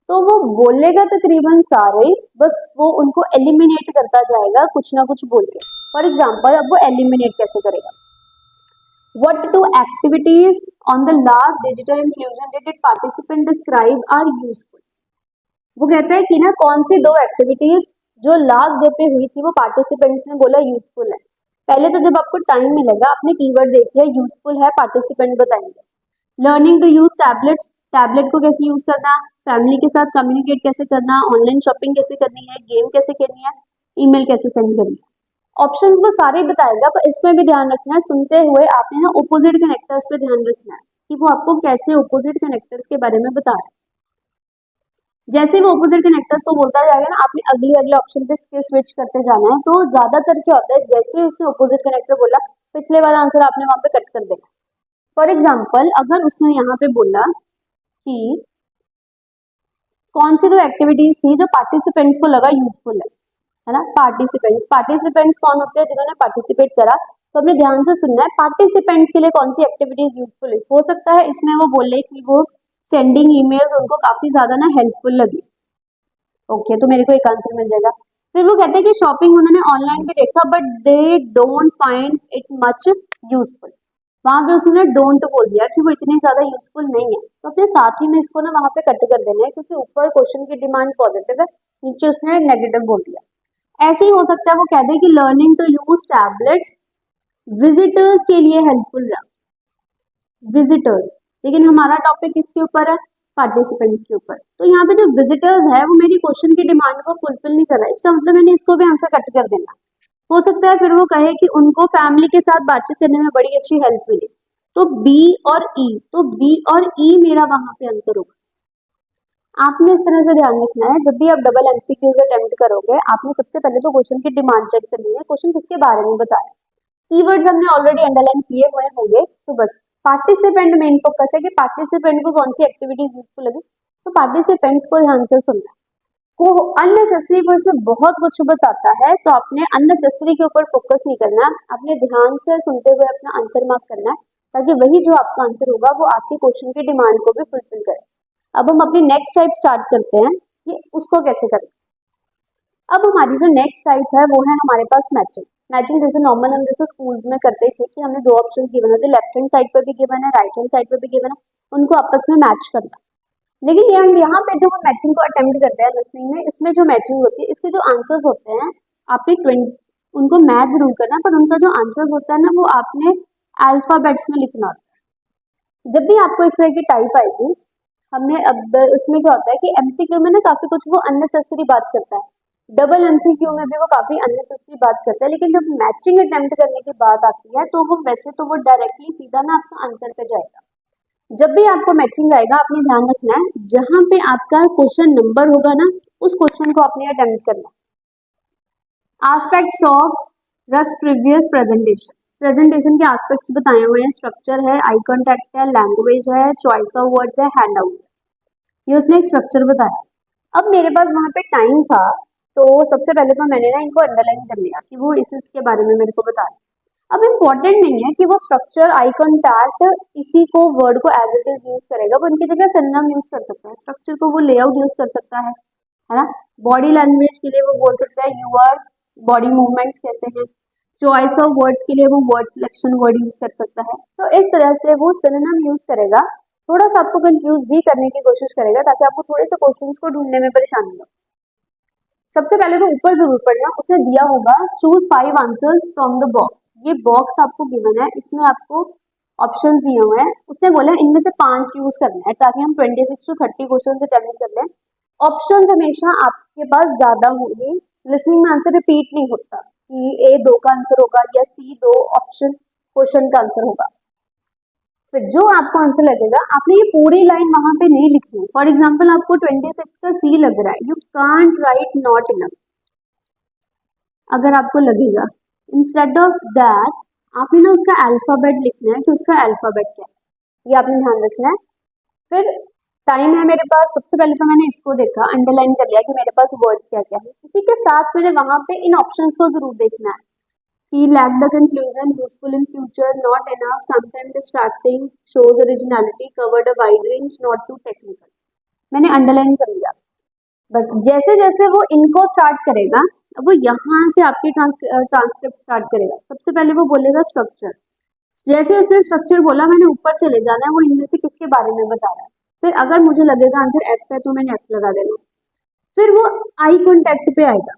तो वो बोलेगा तकरीबन सारे, बस वो उनको एलिमिनेट करता जाएगा कुछ ना कुछ बोल के। फॉर एग्जाम्पल अब वो एलिमिनेट कैसे करेगा, What 2 activities on the last digital inclusion day did participant describe are useful? वो कहता है कि ना कौन सी 2 एक्टिविटीज जो लास्ट डे पे हुई थी वो पार्टिसिपेंट्स ने बोला यूजफुल है। पहले तो जब आपको टाइम मिलेगा आपने कीवर्ड देख लिया, यूजफुल है, पार्टिसिपेंट बताएंगे। Learning to use tablets, tablet को कैसे यूज करना, फैमिली के साथ कम्युनिकेट कैसे करना, ऑनलाइन शॉपिंग कैसे करनी है, गेम कैसे खेलनी है, ईमेल कैसे सेंड करनी है। ऑप्शन वो सारे बताएगा, पर इसमें भी ध्यान रखना है सुनते हुए आपने ना ऑपोजिट कनेक्टर्स पे ध्यान रखना है कि वो आपको कैसे ऑपोजिट कनेक्टर्स के बारे में बता रहा है। जैसे वो ऑपोजिट कनेक्टर्स को बोलता जाएगा ना आपने अगले अगले ऑप्शन पे स्विच करते जाना है, तो ज्यादातर क्या होता है जैसे उसने ऑपोजिट कनेक्टर बोला पिछले वाला आंसर आपने वहां पे कट कर देना। फॉर एग्जाम्पल अगर उसने यहाँ पे बोला कि कौन सी 2 एक्टिविटीज थी जो पार्टिसिपेंट्स को लगा यूजफुल है ना, पार्टिसिपेंट्स कौन होते हैं जिन्होंने पार्टिसिपेट करा, तो अपने ध्यान से सुनना है पार्टिसिपेंट्स के लिए कौन सी एक्टिविटीज यूजफुल है। हो सकता है इसमें वो बोले कि वो सेंडिंग ईमेल्स उनको काफी ज्यादा ना हेल्पफुल लगी, ओके तो मेरे को एक आंसर मिल जाएगा। फिर वो कहते हैं कि शॉपिंग उन्होंने ऑनलाइन भी देखा but they don't find it much useful, वहां पे उसने डोंट बोल दिया कि वो इतनी ज्यादा यूजफुल नहीं है, तो अपने साथ ही में इसको ना वहां पे कट कर देना है, क्योंकि ऊपर क्वेश्चन की डिमांड पॉजिटिव है, नीचे उसने नेगेटिव बोल दिया। ऐसे ही हो सकता है वो कह दे कि learning to use tablets visitors के लिए हेल्पफुल रहा, विजिटर्स, लेकिन हमारा टॉपिक किसके ऊपर है, पार्टिसिपेंट्स के ऊपर, तो यहाँ पे जो विजिटर्स है वो मेरी क्वेश्चन की डिमांड को फुलफिल नहीं कर रहा है, इसका मतलब मैंने इसको भी आंसर कट कर देना। हो सकता है फिर वो कहे कि उनको फैमिली के साथ बातचीत करने में बड़ी अच्छी हेल्प मिली, तो बी और ई, तो बी और ई मेरा वहां पे आंसर होगा। आपने इस तरह से ध्यान रखना है जब भी आप डबल एमसीक्यू अटेम्प्ट करोगे आपने सबसे पहले तो क्वेश्चन की डिमांड चेक करनी है, क्वेश्चन किसके बारे में बता रहा है। कीवर्ड्स हमने ऑलरेडी अंडरलाइन किए हुए होंगे, तो बस पार्टिसिपेंट मेन फोकस है कि पार्टिसिपेंट को कौन सी एक्टिविटीज यूजफुल लगी, तो पार्टिसिपेंट्स को ध्यान से सुनना है। को अननेसेसरी वर्ड्स में बहुत कुछ बताता है, तो आपने अननेसेसरी के ऊपर फोकस नहीं करना, आपने ध्यान से सुनते हुए अपना आंसर मार्क करना है, ताकि वही जो आपका आंसर होगा वो आपके क्वेश्चन की डिमांड को भी फुलफिल करे। अब हम अपनी नेक्स्ट टाइप स्टार्ट करते हैं कि उसको कैसे करें। अब हमारी जो नेक्स्ट टाइप है वो है हमारे पास मैचिंग। मैचिंग जैसे नॉर्मल हम जैसे स्कूल्स में करते थे कि हमें 2 ऑप्शन गिवन होते, लेफ्ट हैंड साइड पर भी गिवन है, राइट हैंड साइड पर भी गिवन है, उनको आपस में मैच करना। लेकिन यहाँ पे जो हम मैचिंग को अटेम्प्ट करते हैं लिसनिंग में, इसमें जो मैचिंग होती है इसके जो आंसर्स होते हैं आपने 20 उनको मैथ जरूर करना है, पर उनका जो आंसर्स होता है ना वो आपने अल्फाबेट्स में लिखना होता है। जब भी आपको इस तरह की टाइप आएगी, हमने अब उसमें क्या होता है कि एमसीक्यू में ना काफी कुछ वो अननेसेसरी बात करता है, डबल एमसीक्यू में भी वो काफी अननेसेसरी बात करता है, लेकिन जब मैचिंग अटेम्प्ट करने की बात आती है तो वो वैसे तो वो डायरेक्टली सीधा ना आपका आंसर पे जाएगा। जब भी आपको मैचिंग आएगा आपने ध्यान रखना है, जहां पे आपका क्वेश्चन नंबर होगा ना उस क्वेश्चन को आपने अटेम्प्ट करना है। एस्पेक्ट्स ऑफ रस प्रीवियस प्रेजेंटेशन, प्रेजेंटेशन के एस्पेक्ट्स बताए हुए हैं, स्ट्रक्चर है, आई कॉन्टेक्ट है, लैंग्वेज है, चॉइस ऑफ वर्ड्स है, हैंडआउट्स है, ये उसने एक स्ट्रक्चर बताया। अब मेरे पास वहां पे टाइम था, तो सबसे पहले तो मैंने ना इनको अंडरलाइन कर लिया कि वो इसके बारे में मेरे को बता रहे। अब इम्पोर्टेंट नहीं है कि वो स्ट्रक्चर आई कॉन्टैक्ट इसी को वर्ड को एज इट इज यूज करेगा, वो इनकी जगह सिनोनिम यूज कर सकता है, स्ट्रक्चर को वो लेआउट यूज कर सकता है ना। बॉडी लैंग्वेज के लिए वो बोल सकता है यूर बॉडी मूवमेंट्स कैसे हैं, चॉइस ऑफ वर्ड्स के लिए वो वर्ड सिलेक्शन वर्ड यूज कर सकता है। तो इस तरह से वो सिनोनिम यूज करेगा, थोड़ा सा आपको कंफ्यूज भी करने की कोशिश करेगा ताकि आपको थोड़े से क्वेश्चंस को ढूंढने में परेशानी हो। सबसे पहले तो ऊपर जरूर पढ़ना, उसने दिया होगा choose 5 answers from the box, ये बॉक्स आपको गिवन है, इसमें आपको ऑप्शन दिए हुए हैं, उसने बोला इनमें से 5 यूज करना है ताकि हम 26 to 30 क्वेश्चन अटेम्प्ट कर लें। ऑप्शन हमेशा आपके पास ज्यादा होंगे, लिसनिंग में आंसर रिपीट नहीं होता कि ए 2 का आंसर होगा या सी 2 ऑप्शन क्वेश्चन का आंसर होगा। फिर जो आपको आंसर लगेगा आपने ये पूरी लाइन वहां पे नहीं लिखनी। फॉर एग्जाम्पल आपको 26 का सी लग रहा है, you can't right not enough, अगर आपको लगेगा इंस्टेड ऑफ दैट आपने ना उसका अल्फाबेट लिखना है कि उसका अल्फाबेट क्या है, ये आपने ध्यान रखना है। फिर टाइम है मेरे पास, सबसे पहले तो मैंने इसको देखा, अंडरलाइन कर लिया कि मेरे पास वर्ड्स क्या क्या है, इसी के साथ मैंने वहां पे इन ऑप्शंस को जरूर देखना है कि lack the conclusion, useful in future, not enough, sometimes distracting, shows originality, covered a wide range, not too technical, मैंने अंडरलाइन कर लिया। बस जैसे जैसे वो इनको स्टार्ट करेगा, अब वो यहाँ से आपकी ट्रांसक्रिप्ट स्टार्ट करेगा। सबसे पहले वो बोलेगा स्ट्रक्चर, जैसे उसने स्ट्रक्चर बोला मैंने ऊपर चले जाना है, वो इनमें से किसके बारे में बता रहा है। फिर अगर मुझे लगेगा आंसर एफ है तो मैंने एफ लगा देना। फिर वो आई कॉन्टेक्ट पे आएगा,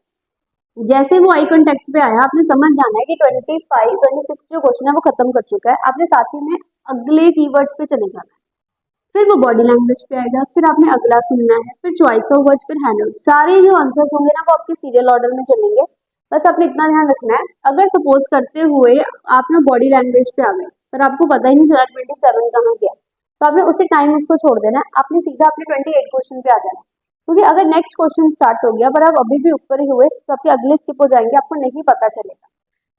जैसे वो आई कॉन्टेक्ट पे आया आपने समझ जाना है कि 26 जो क्वेश्चन है वो खत्म कर चुका है, आपने साथ ही में अगले कीवर्ड्स पे चले जाना है। फिर वो बॉडी लैंग्वेज पे आएगा, फिर आपने अगला सुनना है, फिर चॉइस ऑफ वर्ड्स, फिर हैंडआउट, सारे जो आंसर्स होंगे ना वो आपके सीरियल ऑर्डर में चलेंगे। बस आपने इतना ध्यान रखना है, अगर सपोज करते हुए आप ना बॉडी लैंग्वेज पे आ गए पर आपको पता ही नहीं चला 27 कहाँ गया, तो आपने उसी टाइम उसको छोड़ देना है, आपने सीधा अपने 28 क्वेश्चन पे आ जाना है। क्योंकि अगर नेक्स्ट क्वेश्चन स्टार्ट हो गया पर आप अभी भी ऊपर ही हुए तो आपके अगले स्किप हो जाएंगे, आपको नहीं पता चलेगा।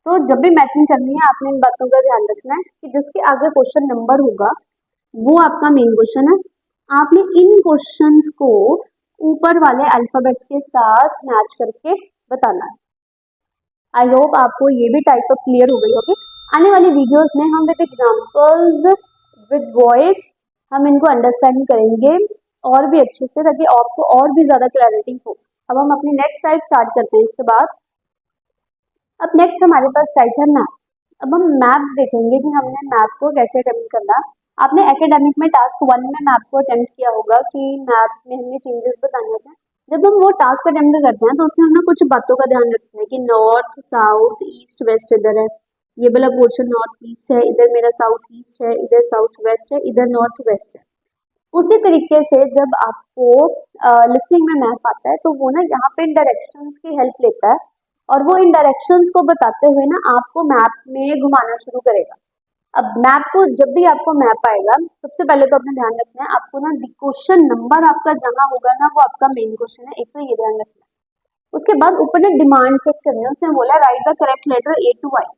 तो जब भी मैचिंग करनी है आपने इन बातों का ध्यान रखना है कि जिसके आगे क्वेश्चन नंबर होगा वो आपका मेन क्वेश्चन है। आपने इन क्वेश्चंस को ऊपर वाले अल्फाबेट्स के साथ मैच करके बताना है। आई होप आपको ये भी टाइप ऑफ क्लियर हो गई होगी। आने वाली वीडियोस में हम विद एग्जांपल्स विद वॉइस हम इनको अंडरस्टैंड करेंगे और भी अच्छे से, ताकि आपको और भी ज्यादा क्लैरिटी हो। अब हम अपनी नेक्स्ट टाइप स्टार्ट करते हैं इसके बाद। अब नेक्स्ट हमारे पास टाइप है मैप। अब हम मैप देखेंगे कि हमने मैप को कैसे अटेम्प्ट करना। आपने एकेडमिक में टास्क 1 में मैप को अटेम्प्ट किया होगा कि मैप में हमें चेंजेस बताने होते हैं। जब हम वो टास्क अटेम्प्ट करते हैं तो उसमें हमें कुछ बातों का ध्यान रखना है कि नॉर्थ साउथ ईस्ट वेस्ट इधर है, ये वाला पोर्शन नॉर्थ ईस्ट है, इधर मेरा साउथ ईस्ट है, इधर साउथ वेस्ट है, इधर नॉर्थ वेस्ट है। उसी तरीके से जब आपको लिसनिंग में मैप आता है तो वो ना यहाँ पे इन डायरेक्शंस की हेल्प लेता है और वो इन डायरेक्शंस को बताते हुए ना आपको मैप में घुमाना शुरू करेगा। अब मैप को जब भी आपको मैप आएगा सबसे पहले तो अपने ध्यान रखना है आपको ना क्वेश्चन नंबर आपका जमा होगा ना वो आपका मेन क्वेश्चन है, एक तो ये ध्यान रखना है। उसके बाद ऊपर ना डिमांड चेक करनी है, उसने बोला write the correct letter A to I.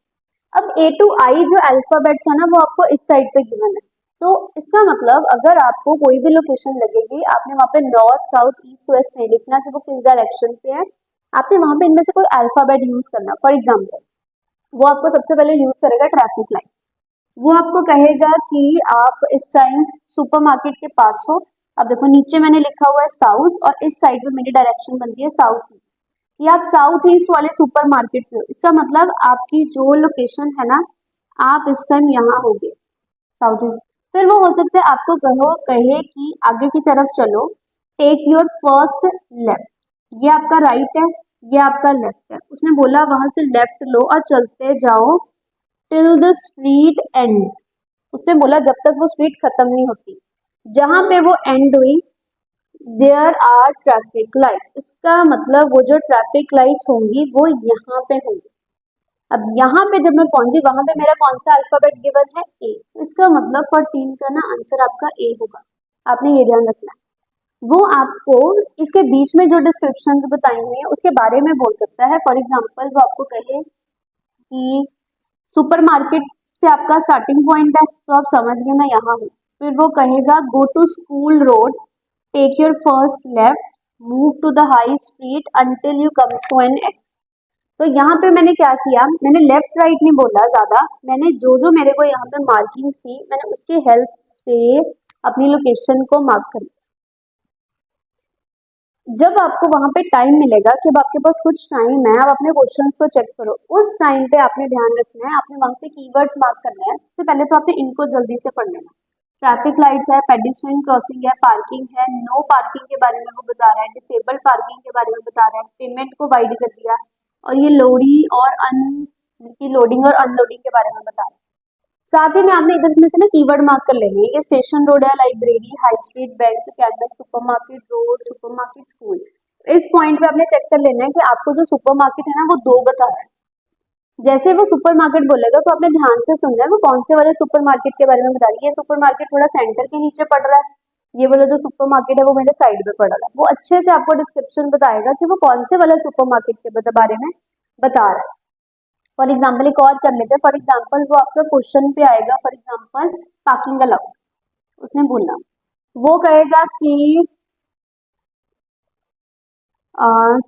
अब ए टू आई जो अल्फाबेट्स है ना वो आपको इस साइड पे गिवन है, तो इसका मतलब अगर आपको कोई भी लोकेशन लगेगी आपने वहां पे नॉर्थ साउथ ईस्ट वेस्ट नहीं लिखना कि वो किस डायरेक्शन पे है, आपने वहां पे इनमें से कोई अल्फाबेट यूज करना। फॉर एग्जाम्पल वो आपको सबसे पहले यूज करेगा ट्रैफिक लाइट, वो आपको कहेगा कि आप इस टाइम सुपरमार्केट के पास हो। अब देखो नीचे मैंने लिखा हुआ है साउथ और इस साइड पे मेरी डायरेक्शन बनती है साउथ ईस्ट, कि आप साउथ ईस्ट वाले सुपरमार्केट पे हो, इसका मतलब आपकी जो लोकेशन है ना आप इस टाइम यहाँ होगे साउथ ईस्ट। फिर वो हो सकता है आपको कहे कि आगे की तरफ चलो, टेक योर फर्स्ट लेफ्ट, ये आपका राइट है, ये आपका लेफ्ट है। उसने बोला वहां से लेफ्ट लो और चलते जाओ टिल द स्ट्रीट एंड्स। उसने बोला जब तक वो स्ट्रीट खत्म नहीं होती। जहां पे वो एंड हुई देयर आर ट्रैफिक लाइट्स। इसका मतलब वो जो ट्रैफिक लाइट्स होंगी वो यहाँ पे होंगी। अब यहाँ पे जब मैं पहुंची वहां पे मेरा कौन सा अल्फाबेट गिवन है? ए। इसका मतलब 14 का ना आंसर आपका ए होगा। आपने ये ध्यान रखना है। वो आपको इसके बीच में जो डिस्क्रिप्शन बताई हुई है उसके बारे में बोल सकता है। फॉर एग्जाम्पल वो आपको कहे कि सुपरमार्केट से आपका स्टार्टिंग पॉइंट है तो आप समझ गए मैं यहाँ हूँ। फिर वो कहेगा go to school road, take your first left, move to the high street until you comes to an end. तो यहाँ पे मैंने क्या किया, मैंने लेफ्ट राइट नहीं बोला ज्यादा, मैंने जो जो मेरे को यहाँ पे मार्किंग्स थी मैंने उसकी हेल्प से अपनी लोकेशन को मार्क कर लिया। जब आपको वहां पे टाइम मिलेगा कि अब आपके पास कुछ टाइम है, आप अपने क्वेश्चंस को चेक करो, उस टाइम पे आपने ध्यान रखना है, आपने वहां से कीवर्ड्स मार्क करने हैं। सबसे पहले तो आपने इनको जल्दी से पढ़ लेना। ट्रैफिक लाइट्स है, पेडिस्ट्रियन क्रॉसिंग है, पार्किंग है, नो पार्किंग के बारे में वो बता रहा है, डिसेबल पार्किंग के बारे में बता रहा है, पेमेंट को वाइड कर दिया, और ये लोडिंग और अनलोडिंग के बारे में बता रहा है। साथ ही में आपने इधर में से ना कीवर्ड मार्क कर लेने हैं। ये स्टेशन रोड है, library, high street, bank, campus, supermarket, road, supermarket, school. इस पॉइंट पे आपने चेक कर लेना है कि आपको जो सुपरमार्केट है ना वो दो बता रहा है। जैसे वो सुपरमार्केट बोलेगा तो आपने ध्यान से सुनना है वो कौन से वाले सुपरमार्केट के बारे में बता रही है। ये सुपरमार्केट थोड़ा सेंटर के नीचे पड़ रहा है, ये वाला जो सुपरमार्केट है वो मेरे साइड में पड़ रहा है। वो अच्छे से आपको डिस्क्रिप्शन बताएगा कि वो कौन से वाले सुपरमार्केट के बारे में बता रहा है। फॉर एग्जाम्पल एक और कर लेते हैं। फॉर एग्जाम्पल वो आपका क्वेश्चन पे आएगा, फॉर एग्जाम्पल पार्किंग अलाउड, उसने बोला वो कहेगा कि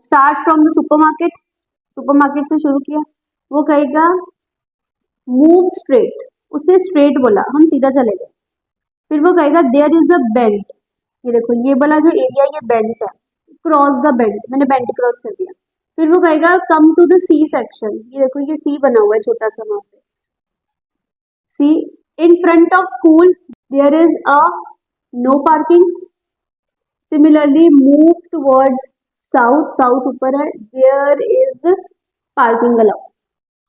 start from the supermarket, supermarket से शुरू किया। वो कहेगा मूव स्ट्रेट, उसने स्ट्रेट बोला, हम सीधा चले गए। फिर वो कहेगा देयर इज अ बेल्ट, ये देखो ये वाला जो एरिया ये बेल्ट है, क्रॉस द बेल्ट, मैंने बेल्ट क्रॉस कर दिया। फिर वो कहेगा come to the C section, ये देखो ये सी बना हुआ है छोटा सा वहां पे, C. In front of school there is a no parking. Similarly move towards south, south ऊपर है, देयर इज पार्किंग अलाउड।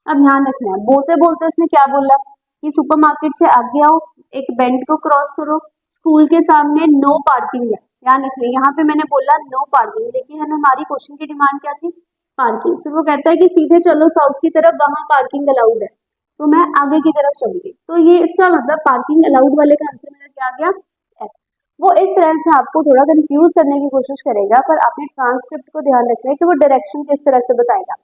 अब ध्यान रखना है, बोलते बोलते उसने क्या बोला कि सुपरमार्केट से आगे आओ, एक बेंड को क्रॉस करो, स्कूल के सामने नो पार्किंग है। ध्यान रखिए यहाँ पे मैंने बोला नो पार्किंग, लेकिन हमारी क्वेश्चन की डिमांड क्या थी? पार्किंग। फिर वो कहता है कि सीधे चलो साउथ की तरफ, वहां पार्किंग अलाउड है, तो मैं आगे की तरफ चली गई। तो ये इसका मतलब पार्किंग अलाउड वाले का आंसर मेरा क्या आ गया? F। वो इस तरह से आपको थोड़ा कंफ्यूज करने की कोशिश करेगा, पर आपने ट्रांसक्रिप्ट को ध्यान रखना है कि वो डायरेक्शन किस तरह से बताएगा।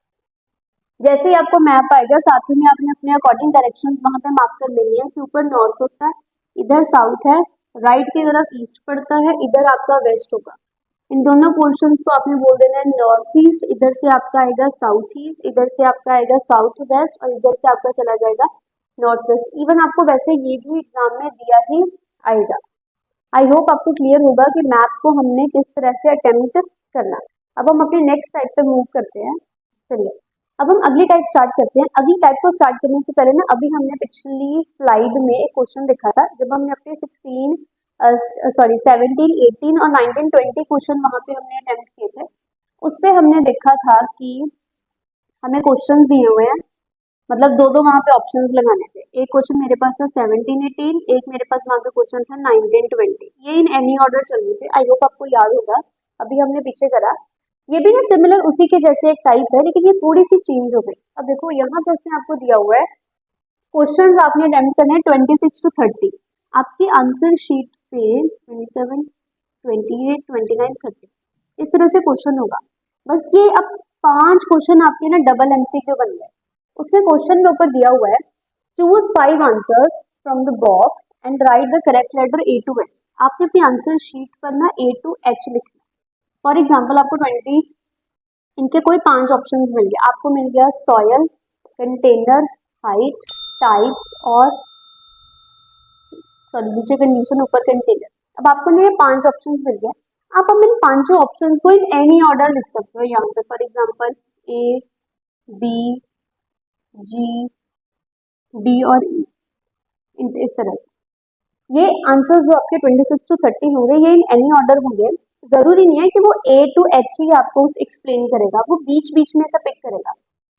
जैसे ही आपको मैप आएगा साथ ही में आपने अपने अकॉर्डिंग डायरेक्शंस वहां पे मार्क कर लेनी है कि ऊपर नॉर्थ होता है, इधर साउथ है, राइट की तरफ ईस्ट पड़ता है, इधर आपका वेस्ट होगा। इन दोनों पोर्शंस को आपने बोल देना है नॉर्थ ईस्ट, इधर से आपका आएगा साउथ ईस्ट, इधर से आपका आएगा साउथ वेस्ट, और इधर से आपका चला जाएगा नॉर्थ वेस्ट। इवन आपको वैसे ये भी एग्जाम में दिया ही आएगा। आई होप आपको क्लियर होगा कि मैप को हमने किस तरह से अटेम्प्ट करना। अब हम अपने नेक्स्ट टाइप पे मूव करते हैं। चलिए अब हम अगली टाइप स्टार्ट करते हैं। अगली टाइप को स्टार्ट करने से पहले ना अभी हमने पिछली स्लाइड में एक क्वेश्चन देखा था, जब हमने अपने 17, 18 और 19, 20 क्वेश्चन वहां पे हमने अटेम्प्ट किए थे। उस पे हमने देखा था कि हमें क्वेश्चन दिए हुए हैं, मतलब दो दो वहां पे ऑप्शंस लगाने थे। एक क्वेश्चन मेरे पास था 17, 18, एक मेरे पास वहां पे क्वेश्चन था 19, 20। ये इन एनी ऑर्डर चल रहे थे। आई होप आपको याद होगा, अभी हमने पीछे करा। ये भी ना सिमिलर उसी के जैसे एक टाइप है, लेकिन ये थोड़ी सी चेंज हो गई। अब देखो यहाँ पे उसने आपको दिया हुआ है क्वेश्चन आपने अटेम्प्ट करने हैं 26 to 30। आपकी आंसर शीट पे 27, 28, 29, 30 इस तरह से क्वेश्चन होगा। बस ये अब 5 क्वेश्चन आपके ना डबल एमसीक्यू बन गए। उसने क्वेश्चन के ऊपर दिया हुआ है choose 5 answers from the box and write the correct letter A to H। आपने अपनी आंसर शीट पर ना A to H लिखना। फॉर एग्जाम्पल आपको 20 इनके कोई 5 ऑप्शंस मिल गए। आपको मिल गया सॉयल, कंटेनर, हाइट, टाइप्स और नीचे कंडीशन ऊपर कंटेनर। अब आपको ये 5 ऑप्शंस मिल गए। आप अब इन 5 ऑप्शंस को इन एनी ऑर्डर लिख सकते हो यहाँ पे। For example A, B, G, D और E, इस तरह से। ये आंसर्स जो आपके 26 to 30 होंगे ये इन एनी ऑर्डर होंगे। जरूरी नहीं है कि वो A to H ही आपको एक्सप्लेन करेगा, वो बीच बीच में से पिक करेगा।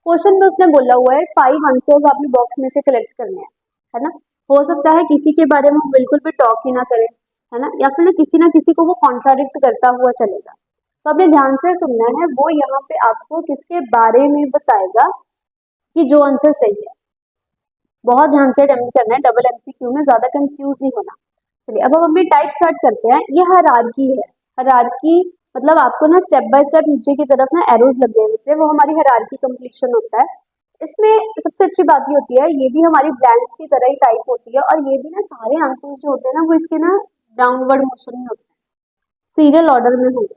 क्वेश्चन में उसने बोला हुआ है 5 आंसर्स आपने बॉक्स में से कलेक्ट करने हैं, है ना। हो सकता है किसी के बारे में वो बिल्कुल भी टॉक ही ना करे, है ना, या फिर ना किसी को वो कॉन्ट्राडिक्ट करता हुआ चलेगा। तो आपने ध्यान से सुनना है, वो यहाँ पे आपको किसके बारे में बताएगा कि जो आंसर सही है। बहुत ध्यान से अटेम्प्ट करना है, डबल एमसीक्यू में ज्यादा कंफ्यूज नहीं होना। चलिए अब हम अपनी टाइप स्टार्ट करते हैं। ये हायरार्की है। हायरार्की मतलब आपको ना स्टेप बाय स्टेप नीचे की तरफ ना एरोज लगे होते हैं, वो हमारी हायरार्की कंप्लीशन होता है। इसमें सबसे अच्छी बात ये होती है, ये भी हमारी ब्लैंक्स की तरह ही टाइप होती है, और ये भी ना सारे आंसर्स जो होते हैं ना वो इसके ना डाउनवर्ड मोशन में होते हैं, सीरियल ऑर्डर में होंगे।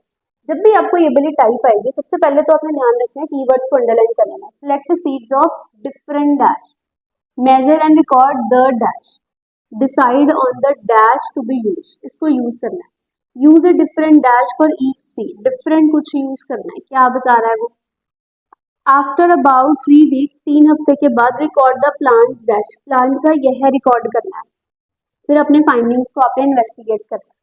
जब भी आपको ये वाली टाइप आएगी, सबसे पहले तो आपने ध्यान रखना है कीवर्ड्स को अंडरलाइन कर लेना। Select seeds of different dash, measure and record the dash, decide on the dash to be use, इसको यूज करना है। Use a different dash for each seed, different कुछ यूज करना है। क्या बता रहा है वो? आफ्टर अबाउट 3 वीक्स, 3 हफ्ते के बाद, record the plants dash, plant का यह रिकॉर्ड करना है। फिर अपने फाइंडिंग्स को आपने इन्वेस्टिगेट करना है।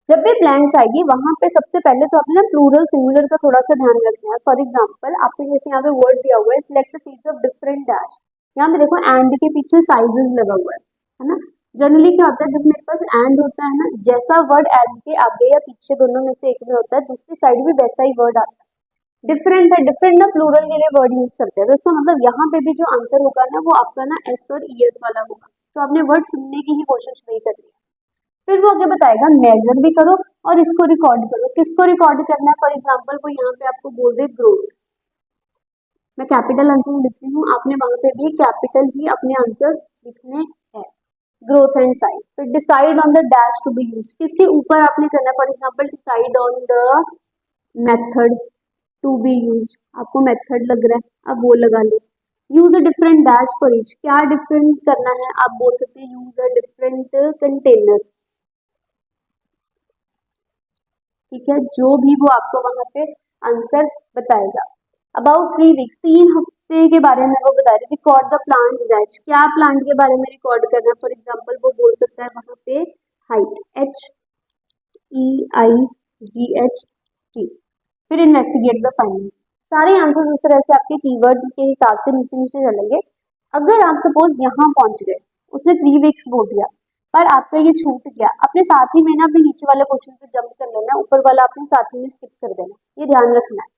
जब भी ब्लैंक्स आएगी वहां पे सबसे पहले तो आपने ना प्लूरल सिंगुलर का थोड़ा सा ध्यान रखना है। फॉर एग्जांपल आपको जैसे यहाँ पे वर्ड दिया हुआ है select seeds of different dash, यहाँ पे देखो एंड के पीछे साइजेस लगा हुआ है ना। जनरली क्या होता है जब मेरे पास एंड होता है ना, जैसा वर्ड एंड के आगे या पीछे दोनों में से एक में होता है, दूसरी साइड भी वैसा ही वर्ड आता है। डिफरेंट है, डिफरेंट ना प्लूरल के लिए वर्ड यूज करते हैं, तो इसका मतलब यहाँ पे भी जो आंसर होगा ना वो आपका ना एस और ईएस वाला होगा। तो आपने वर्ड सुनने की ही कोशिश नहीं करनी है। फिर वो आगे बताएगा मेजर भी करो और इसको रिकॉर्ड करो। किसको रिकॉर्ड करना है? फॉर एग्जांपल वो यहाँ पे आपको बोल दे ग्रोथ, मैं कैपिटल आंसर लिख रही हूँ, आपने वहां पे भी कैपिटल ही अपने आंसर्स लिखने हैं, ग्रोथ एंड साइज। फिर decide on the dash to be used, किसके ऊपर आपने करना है? For example decide on the method to be used, आपको मेथड लग रहा है, अब वो लगा लो। Use a different dash for each, क्या डिफरेंट करना है? आप बोल सकते हैं यूज अ डिफरेंट कंटेनर, ठीक है, जो भी वो आपको वहां पे आंसर बताएगा। अबाउट 3 वीक्स, 3 हफ्ते के बारे में वो बता रहे। रिकॉर्ड द प्लांट्स डैश, क्या प्लांट के बारे में रिकॉर्ड करना है? फॉर एग्जांपल वो बोल सकता है वहां पे हाइट, HEIGHT। फिर इन्वेस्टिगेट द फाइंडिंग्स। सारे आंसर इस तरह से आपके कीवर्ड के हिसाब से नीचे नीचे चलेंगे। अगर आप सपोज यहाँ पहुंच गए, उसने 3 वीक्स बोल दिया पर आपका ये छूट गया, अपने साथ ही में ना अपने नीचे वाले क्वेश्चन पे जंप कर लेना, ऊपर वाला अपने साथ ही में स्किप कर देना, ये ध्यान रखना है।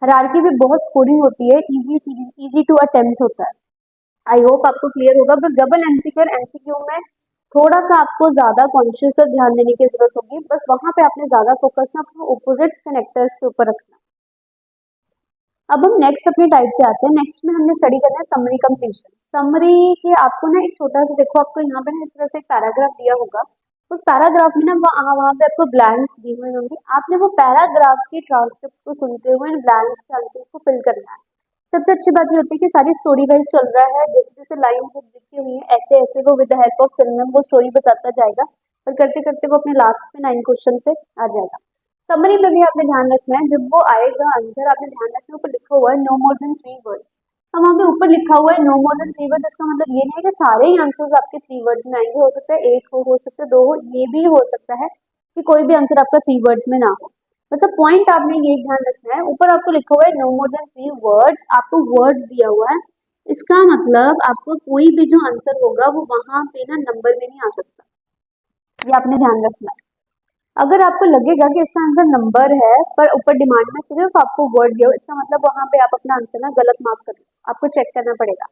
हायरार्की में बहुत स्कोरिंग होती है, इजी टू अटेम्प्ट होता है। आई होप आपको क्लियर होगा। बस डबल एमसीक्यू और एमसीक्यू में थोड़ा सा आपको ज्यादा कॉन्शियस और ध्यान देने की जरूरत होगी, बस वहां पे आपने ज्यादा फोकस ना अपने ऑपोजिट कनेक्टर्स के ऊपर रखना। अब हम नेक्स्ट अपने टाइप पे आते हैं। नेक्स्ट में हमने स्टडी करना है समरी कंप्लीशन। समरी के आपको ना एक छोटा सा, देखो आपको यहाँ पे ना इस तरह से एक पैराग्राफ दिया होगा, उस पैराग्राफ में ना वहाँ पे आपको ब्लैंक्स दी हुई होंगी, आपने वो पैराग्राफ की ट्रांसक्रिप्ट को सुनते हुए इन ब्लैंक्स के आंसर्स को फिल करना है। सबसे अच्छी बात ये होती है कि सारी स्टोरी वाइज चल रहा है, जैसे जैसे लाइन लिखी हुई है ऐसे ऐसे वो with the help of synonym वो स्टोरी बताता जाएगा, और करते करते वो अपने लास्ट में 9 क्वेश्चन पे आ जाएगा। समरी में भी आपने ध्यान रखना है, जब वो आएगा आंसर आपने ध्यान रखना है ऊपर लिखा हुआ है नो मोर देन 3 वर्ड्स। अब वहाँ पे ऊपर लिखा हुआ है नो मोर देन 3 वर्ड, इसका मतलब ये नहीं है कि सारे ही आंसर्स आपके 3 वर्ड्स में आएंगे। हो सकता है एक हो सकता है 2 हो, ये भी हो सकता है कि कोई भी आंसर आपका 3 वर्ड्स में ना हो। मतलब पॉइंट आपने ये ध्यान रखना है, ऊपर आपको लिखा हुआ है नो मोर देन 3 वर्ड्स, आपको वर्ड्स दिया हुआ है, इसका मतलब आपको कोई भी जो आंसर होगा वो वहां पे ना नंबर में नहीं आ सकता, ये आपने ध्यान रखना है। अगर आपको लगेगा कि इसका आंसर नंबर है पर ऊपर डिमांड में सिर्फ आपको वर्ड दिया हो, इसका मतलब वहां पे आप अपना आंसर ना गलत मार्क कर, आपको चेक करना पड़ेगा।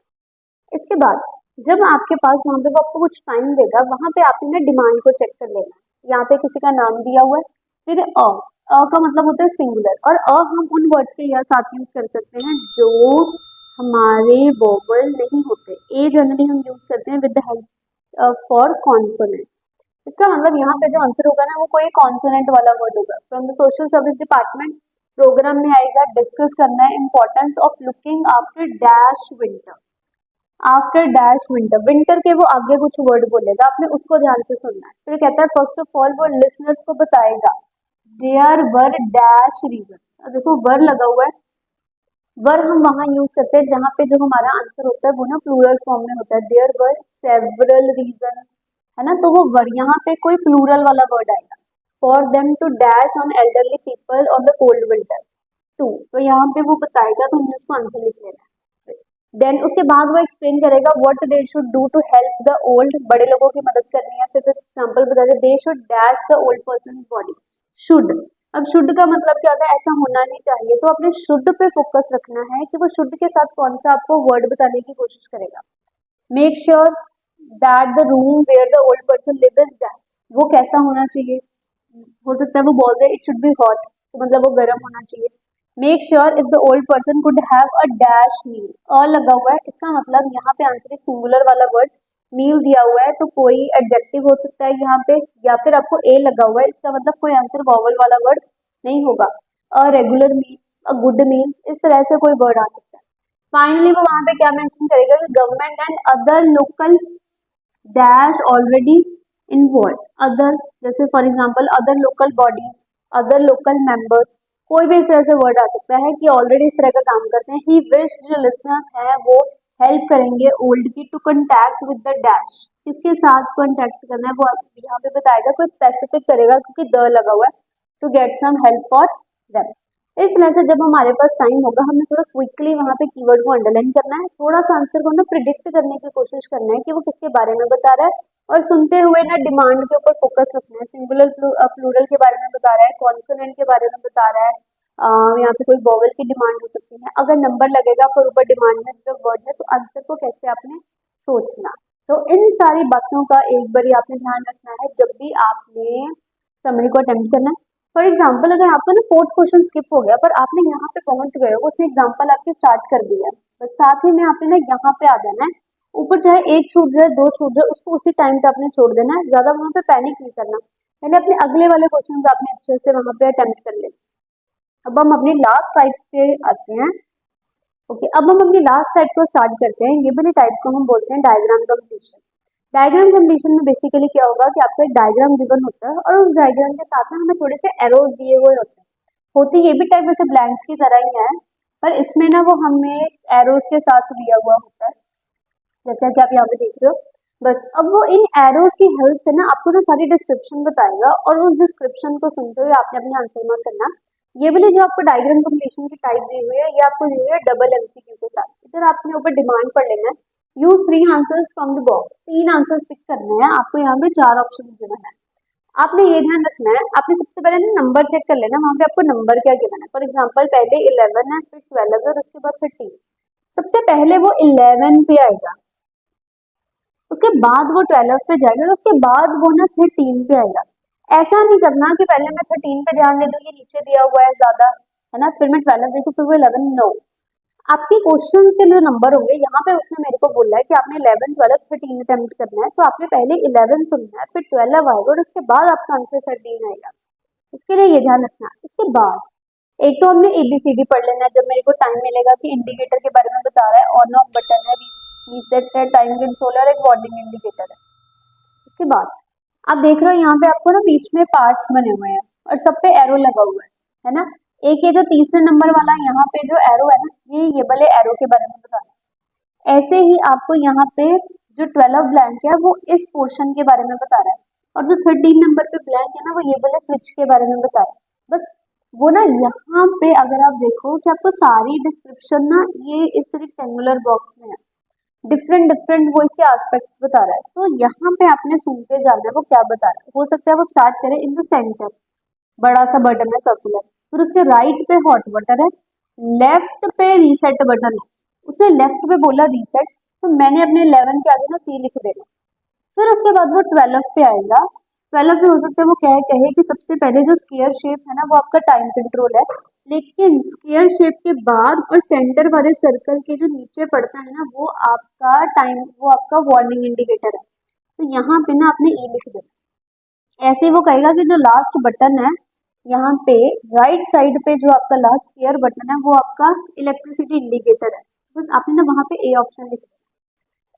इसके बाद जब आपके पास वहां पे वो आपको कुछ टाइम देगा, वहां पे आपने ना डिमांड को चेक कर लेना है। यहाँ पे किसी का नाम दिया हुआ है, फिर अ का मतलब होता है सिंगुलर, और हम उन वर्ड्स के यहाँ साथ यूज कर सकते हैं जो हमारे वोवल नहीं होते। ए जनरली हम यूज करते हैं with the help for consonants. इसका मतलब यहाँ पे जो आंसर होगा ना वो कोई कॉन्सोनेंट वाला वर्ड होगा। From the social service department programme में आएगा, डिस्कस करना है importance of looking after dash winter, after dash winter, winter के वो आगे कुछ वर्ड बोलेगा, आपने उसको ध्यान से सुनना है। फिर कहता है फर्स्ट ऑफ ऑल वो लिसनर्स को बताएगा देयर वर डैश रीजन। देखो वर लगा हुआ है, वर हम वहां यूज करते हैं जहां पे जो हमारा आंसर होता है वो ना प्लूरल फॉर्म में होता है, देयर वर सेवरल रीजन, है ना, तो वो वर यहाँ पे कोई प्लूरल वाला वर्ड आएगा। For them to dash on elderly people on the cold winter 2। तो यहाँ पे वो बताएगा, तो हमने उसको आंसर लिख लेना है। देन उसके बाद वो एक्सप्लेन करेगा what they should do to help the old, बड़े लोगों की मदद करनी है। फिर एग्जांपल बताएगा they should dash the old person body. Should, अब शुड का मतलब क्या होता है, ऐसा होना नहीं चाहिए। तो अपने शुड पे फोकस रखना है कि वो शुड के साथ कौन सा आपको वर्ड बताने की कोशिश करेगा। Make sure that the room where the old person live is that, वो कैसा होना चाहिए। हो सकता है वो बोल दे इट शुड बी हॉट, तो मतलब वो गर्म होना चाहिए। Make sure if the old person could have a dash meal, a लगा हुआ है, इसका मतलब यहाँ पे आंसर एक सिंगुलर वाला वर्ड मील दिया हुआ है, तो कोई एडजेक्टिव हो सकता है यहाँ पे, या फिर आपको ए लगा हुआ है, इसका मतलब कोई आंसर वॉवल वाला वर्ड नहीं होगा। A regular meal, a good meal, इस तरह से कोई वर्ड आ सकता है। फाइनली वो वहां पे क्या मेंशन करेगा कि government and other local dash already involve, other जैसे for example other local bodies, other local members, कोई भी इस तरह से वर्ड आ सकता है कि ऑलरेडी इस तरह का काम करते हैं। ही विश, जो लिसनर्स हैं वो हेल्प करेंगे ओल्ड की to contact with the dash, किसके साथ कॉन्टैक्ट करना है वो यहाँ पे बताएगा, कोई स्पेसिफिक करेगा क्योंकि द लगा हुआ है, to get some help for them. इस तरह से जब हमारे पास टाइम होगा हमें थोड़ा क्विकली वहां पे कीवर्ड को अंडरलाइन करना है, थोड़ा सा आंसर को ना प्रिडिक्ट करने की कोशिश करना है कि वो किसके बारे में बता रहा है, और सुनते हुए ना डिमांड के ऊपर फोकस रखना है। सिंगुलर प्लूरल के बारे में बता रहा है, कॉन्सोनेंट के बारे में बता रहा है, यहाँ पे कोई वोवेल की डिमांड हो सकती है। अगर नंबर लगेगा पर ऊपर डिमांड में सिर्फ वर्ड है, तो आंसर को कैसे आपने सोचना। तो इन सारी बातों का एक बार आपने ध्यान रखना है जब भी आपने समरी को अटेम्प्ट करना है। फॉर एग्जाम्पल अगर आपका ना 4th क्वेश्चन स्किप हो गया पर आपने यहाँ पे पहुंच गए हो, उसने एग्जाम्पल आपके स्टार्ट कर दिया है, बस साथ ही में आपने ना यहाँ पे आ जाना है। ऊपर चाहे एक छूट जाए, दो छूट जाए, उसको उसी टाइम पे आपने छोड़ देना है, ज्यादा वहां पे पैनिक नहीं करना। पहले अपने अगले वाले क्वेश्चन आपने अच्छे से वहां पे अटेम्प्ट कर ले। अब हम अपने लास्ट टाइप पे आते हैं। ओके, अब हम अपनी लास्ट टाइप को स्टार्ट करते हैं। ये वाली टाइप को हम बोलते हैं डायग्राम कंप्लीशन। डायग्राम कंप्लीशन में बेसिकली क्या होगा कि आपको एक डायग्राम गिवन होता है और उस डायग्राम के साथ में हमें थोड़े से एरोज दिए हुए होते हैं। होती ये भी टाइप वैसे ब्लैंक्स की तरह ही है, पर इसमें ना वो हमें एरोज के साथ दिया हुआ होता है, जैसा कि आप यहाँ पे देख रहे हो। बस अब वो इन एरोज की हेल्प से ना आपको ना सारी डिस्क्रिप्शन बताएगा, और उस डिस्क्रिप्शन को सुनते हुए आपने अपने आंसर मार्क करना। ये वाली जो आपको डायग्राम कंप्लीशन की टाइप दी हुई है, ये आपको दी हुई है डबल एमसीक्यू के साथ। इधर आपने ऊपर डिमांड पढ़ लेना है, use 3 answers from the box, 3 answers pick करने हैं आपको। यहाँ पे 4 ऑप्शन गिवन है, आपने ये ध्यान रखना है। आपने सबसे पहले ना नंबर चेक कर लेना, वहां पे आपको नंबर क्या गिवन है। फॉर एग्जाम्पल पहले 11 है, फिर 12 है, और उसके बाद 13। सबसे पहले वो 11 पे आएगा, उसके बाद वो 12 पे जाएगा, और उसके बाद वो ना 13 पे आएगा। ऐसा नहीं करना कि पहले मैं 13 पे ध्यान दे दूं, ये नीचे दिया हुआ है ज्यादा, है ना, फिर मैं 12 देखूं फिर वो 11। नो, आपके क्वेश्चन के जो नंबर होंगे, यहाँ पे उसने मेरे को बोला है कि आपने 11, 12, 13 अटेम्प्ट करना है, तो आपने पहले 11 सुनना है, फिर 12 आएगा, और उसके बाद आपका आंसर 13 आएगा। इसके लिए ये ध्यान रखना। इसके बाद एक तो हमने एबीसीडी पढ़ लेना है, जब मेरे को टाइम मिलेगा कि इंडिकेटर के बारे में बता रहा है, ऑन ऑफ बटन है, रीसेट है, टाइम कंट्रोलर, एक वार्निंग इंडिकेटर है। उसके बाद आप देख रहे हो यहाँ पे आपको ना बीच में पार्ट्स बने हुए हैं और सब पे एरो लगा हुआ है ना। एक ये जो तीसरे नंबर वाला यहाँ पे जो एरो है ना, ये वाले एरो के बारे में बता रहा है। ऐसे ही आपको यहाँ पे जो 12 ब्लैंक है वो इस पोर्शन के बारे में बता रहा है, और जो 13 नंबर पे ब्लैंक है ना, वो ये वाले स्विच के बारे में बता रहा है। बस वो ना यहाँ पे अगर आप देखो कि आपको सारी डिस्क्रिप्शन ना ये इस रेक्टेंगुलर बॉक्स में है, डिफरेंट डिफरेंट वो इसके एस्पेक्ट्स बता रहा है। तो यहाँ पे आपने सुनते जाना है वो क्या बता रहा है। हो सकता है वो स्टार्ट करे इन द सेंटर, बड़ा सा बटन है सर्कुलर, फिर उसके राइट पे हॉट बटन है, लेफ्ट पे रीसेट बटन है, उसने लेफ्ट पे बोला रीसेट, तो मैंने अपने 11 के आगे ना सी लिख देना। फिर उसके बाद वो 12 पे आएगा। 12 पे हो सकता है वो कहे कि सबसे पहले जो स्क्वायर शेप है ना वो आपका टाइम कंट्रोल है, लेकिन स्क्वायर शेप के बाद और सेंटर वाले सर्कल के जो नीचे पड़ता है ना वो आपका टाइम, वो आपका वार्निंग इंडिकेटर है। तो यहाँ पे ना आपने ई लिख देना। ऐसे वो कहेगा कि जो लास्ट बटन है यहाँ पे राइट साइड पे जो आपका लास्ट स्क्वायर बटन है वो आपका इलेक्ट्रिसिटी इंडिकेटर है, बस आपने ना वहाँ पे ए ऑप्शन लिख दिया।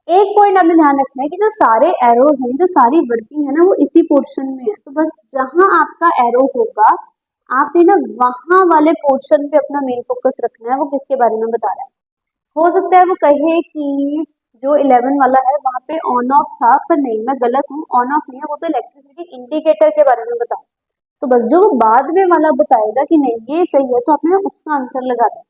एक पॉइंट आपने ध्यान रखना है कि जो सारे एरोज हैं, जो सारी वर्किंग है ना, वो इसी पोर्शन में है। तो बस जहां आपका एरो होगा आपने ना वहां वाले पोर्शन पे अपना मेन फोकस रखना है, वो किसके बारे में बता रहा है। हो सकता है वो कहे कि जो 11 वाला है वहां पे ऑन ऑफ था, पर नहीं, मैं गलत हूँ, ऑन ऑफ नहीं है, वो तो इलेक्ट्रिसिटी इंडिकेटर के बारे में बता। तो बस जो बाद में वाला बताएगा कि नहीं ये सही है, तो आपने उसका आंसर लगा देना।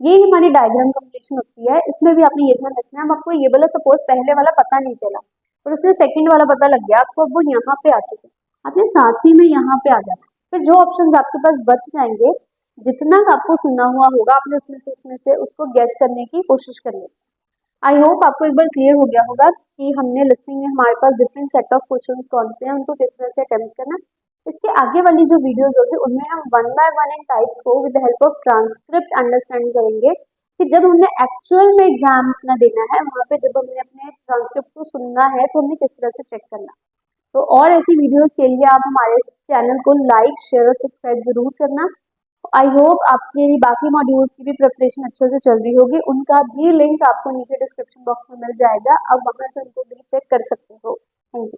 यही हमारी डायग्राम कंप्लीशन होती है। इसमें भी आपने ये ध्यान रखना है, अब आपको ये वाला सपोज पहले वाला पता नहीं चला और उसमें सेकंड वाला पता लग गया आपको, अब वो यहाँ पे आ चुके, आपने साथ ही में यहाँ पे आ जाना। फिर जो ऑप्शंस आपके पास बच जाएंगे, जितना आपको सुना हुआ होगा, आपने उसमें से उसको गेस करने की कोशिश करनी। आई होप आपको एक बार क्लियर हो गया होगा कि हमने लिसनिंग में हमारे पास डिफरेंट सेट ऑफ क्वेश्चंस कौन से हैं, उनको किस तरह से अटेम्प्ट करना। इसके आगे वाली जो वीडियोस होगी उनमें हम वन बाय वन इन टाइप्स को with the help of transcript understand करेंगे कि जब हमने एक्चुअल में एग्जाम अपना देना है, वहाँ पे जब हमने अपने ट्रांसक्रिप्ट को सुनना है तो हमें किस तरह से चेक करना। तो और ऐसी वीडियोस के लिए आप हमारे चैनल को लाइक, शेयर और सब्सक्राइब जरूर करना। आई होप आपके बाकी मॉड्यूल्स की भी प्रिपरेशन अच्छे से चल रही होगी, उनका भी लिंक आपको नीचे डिस्क्रिप्शन बॉक्स में मिल जाएगा, आप वहां से उनको भी चेक कर सकते हो। Thank you.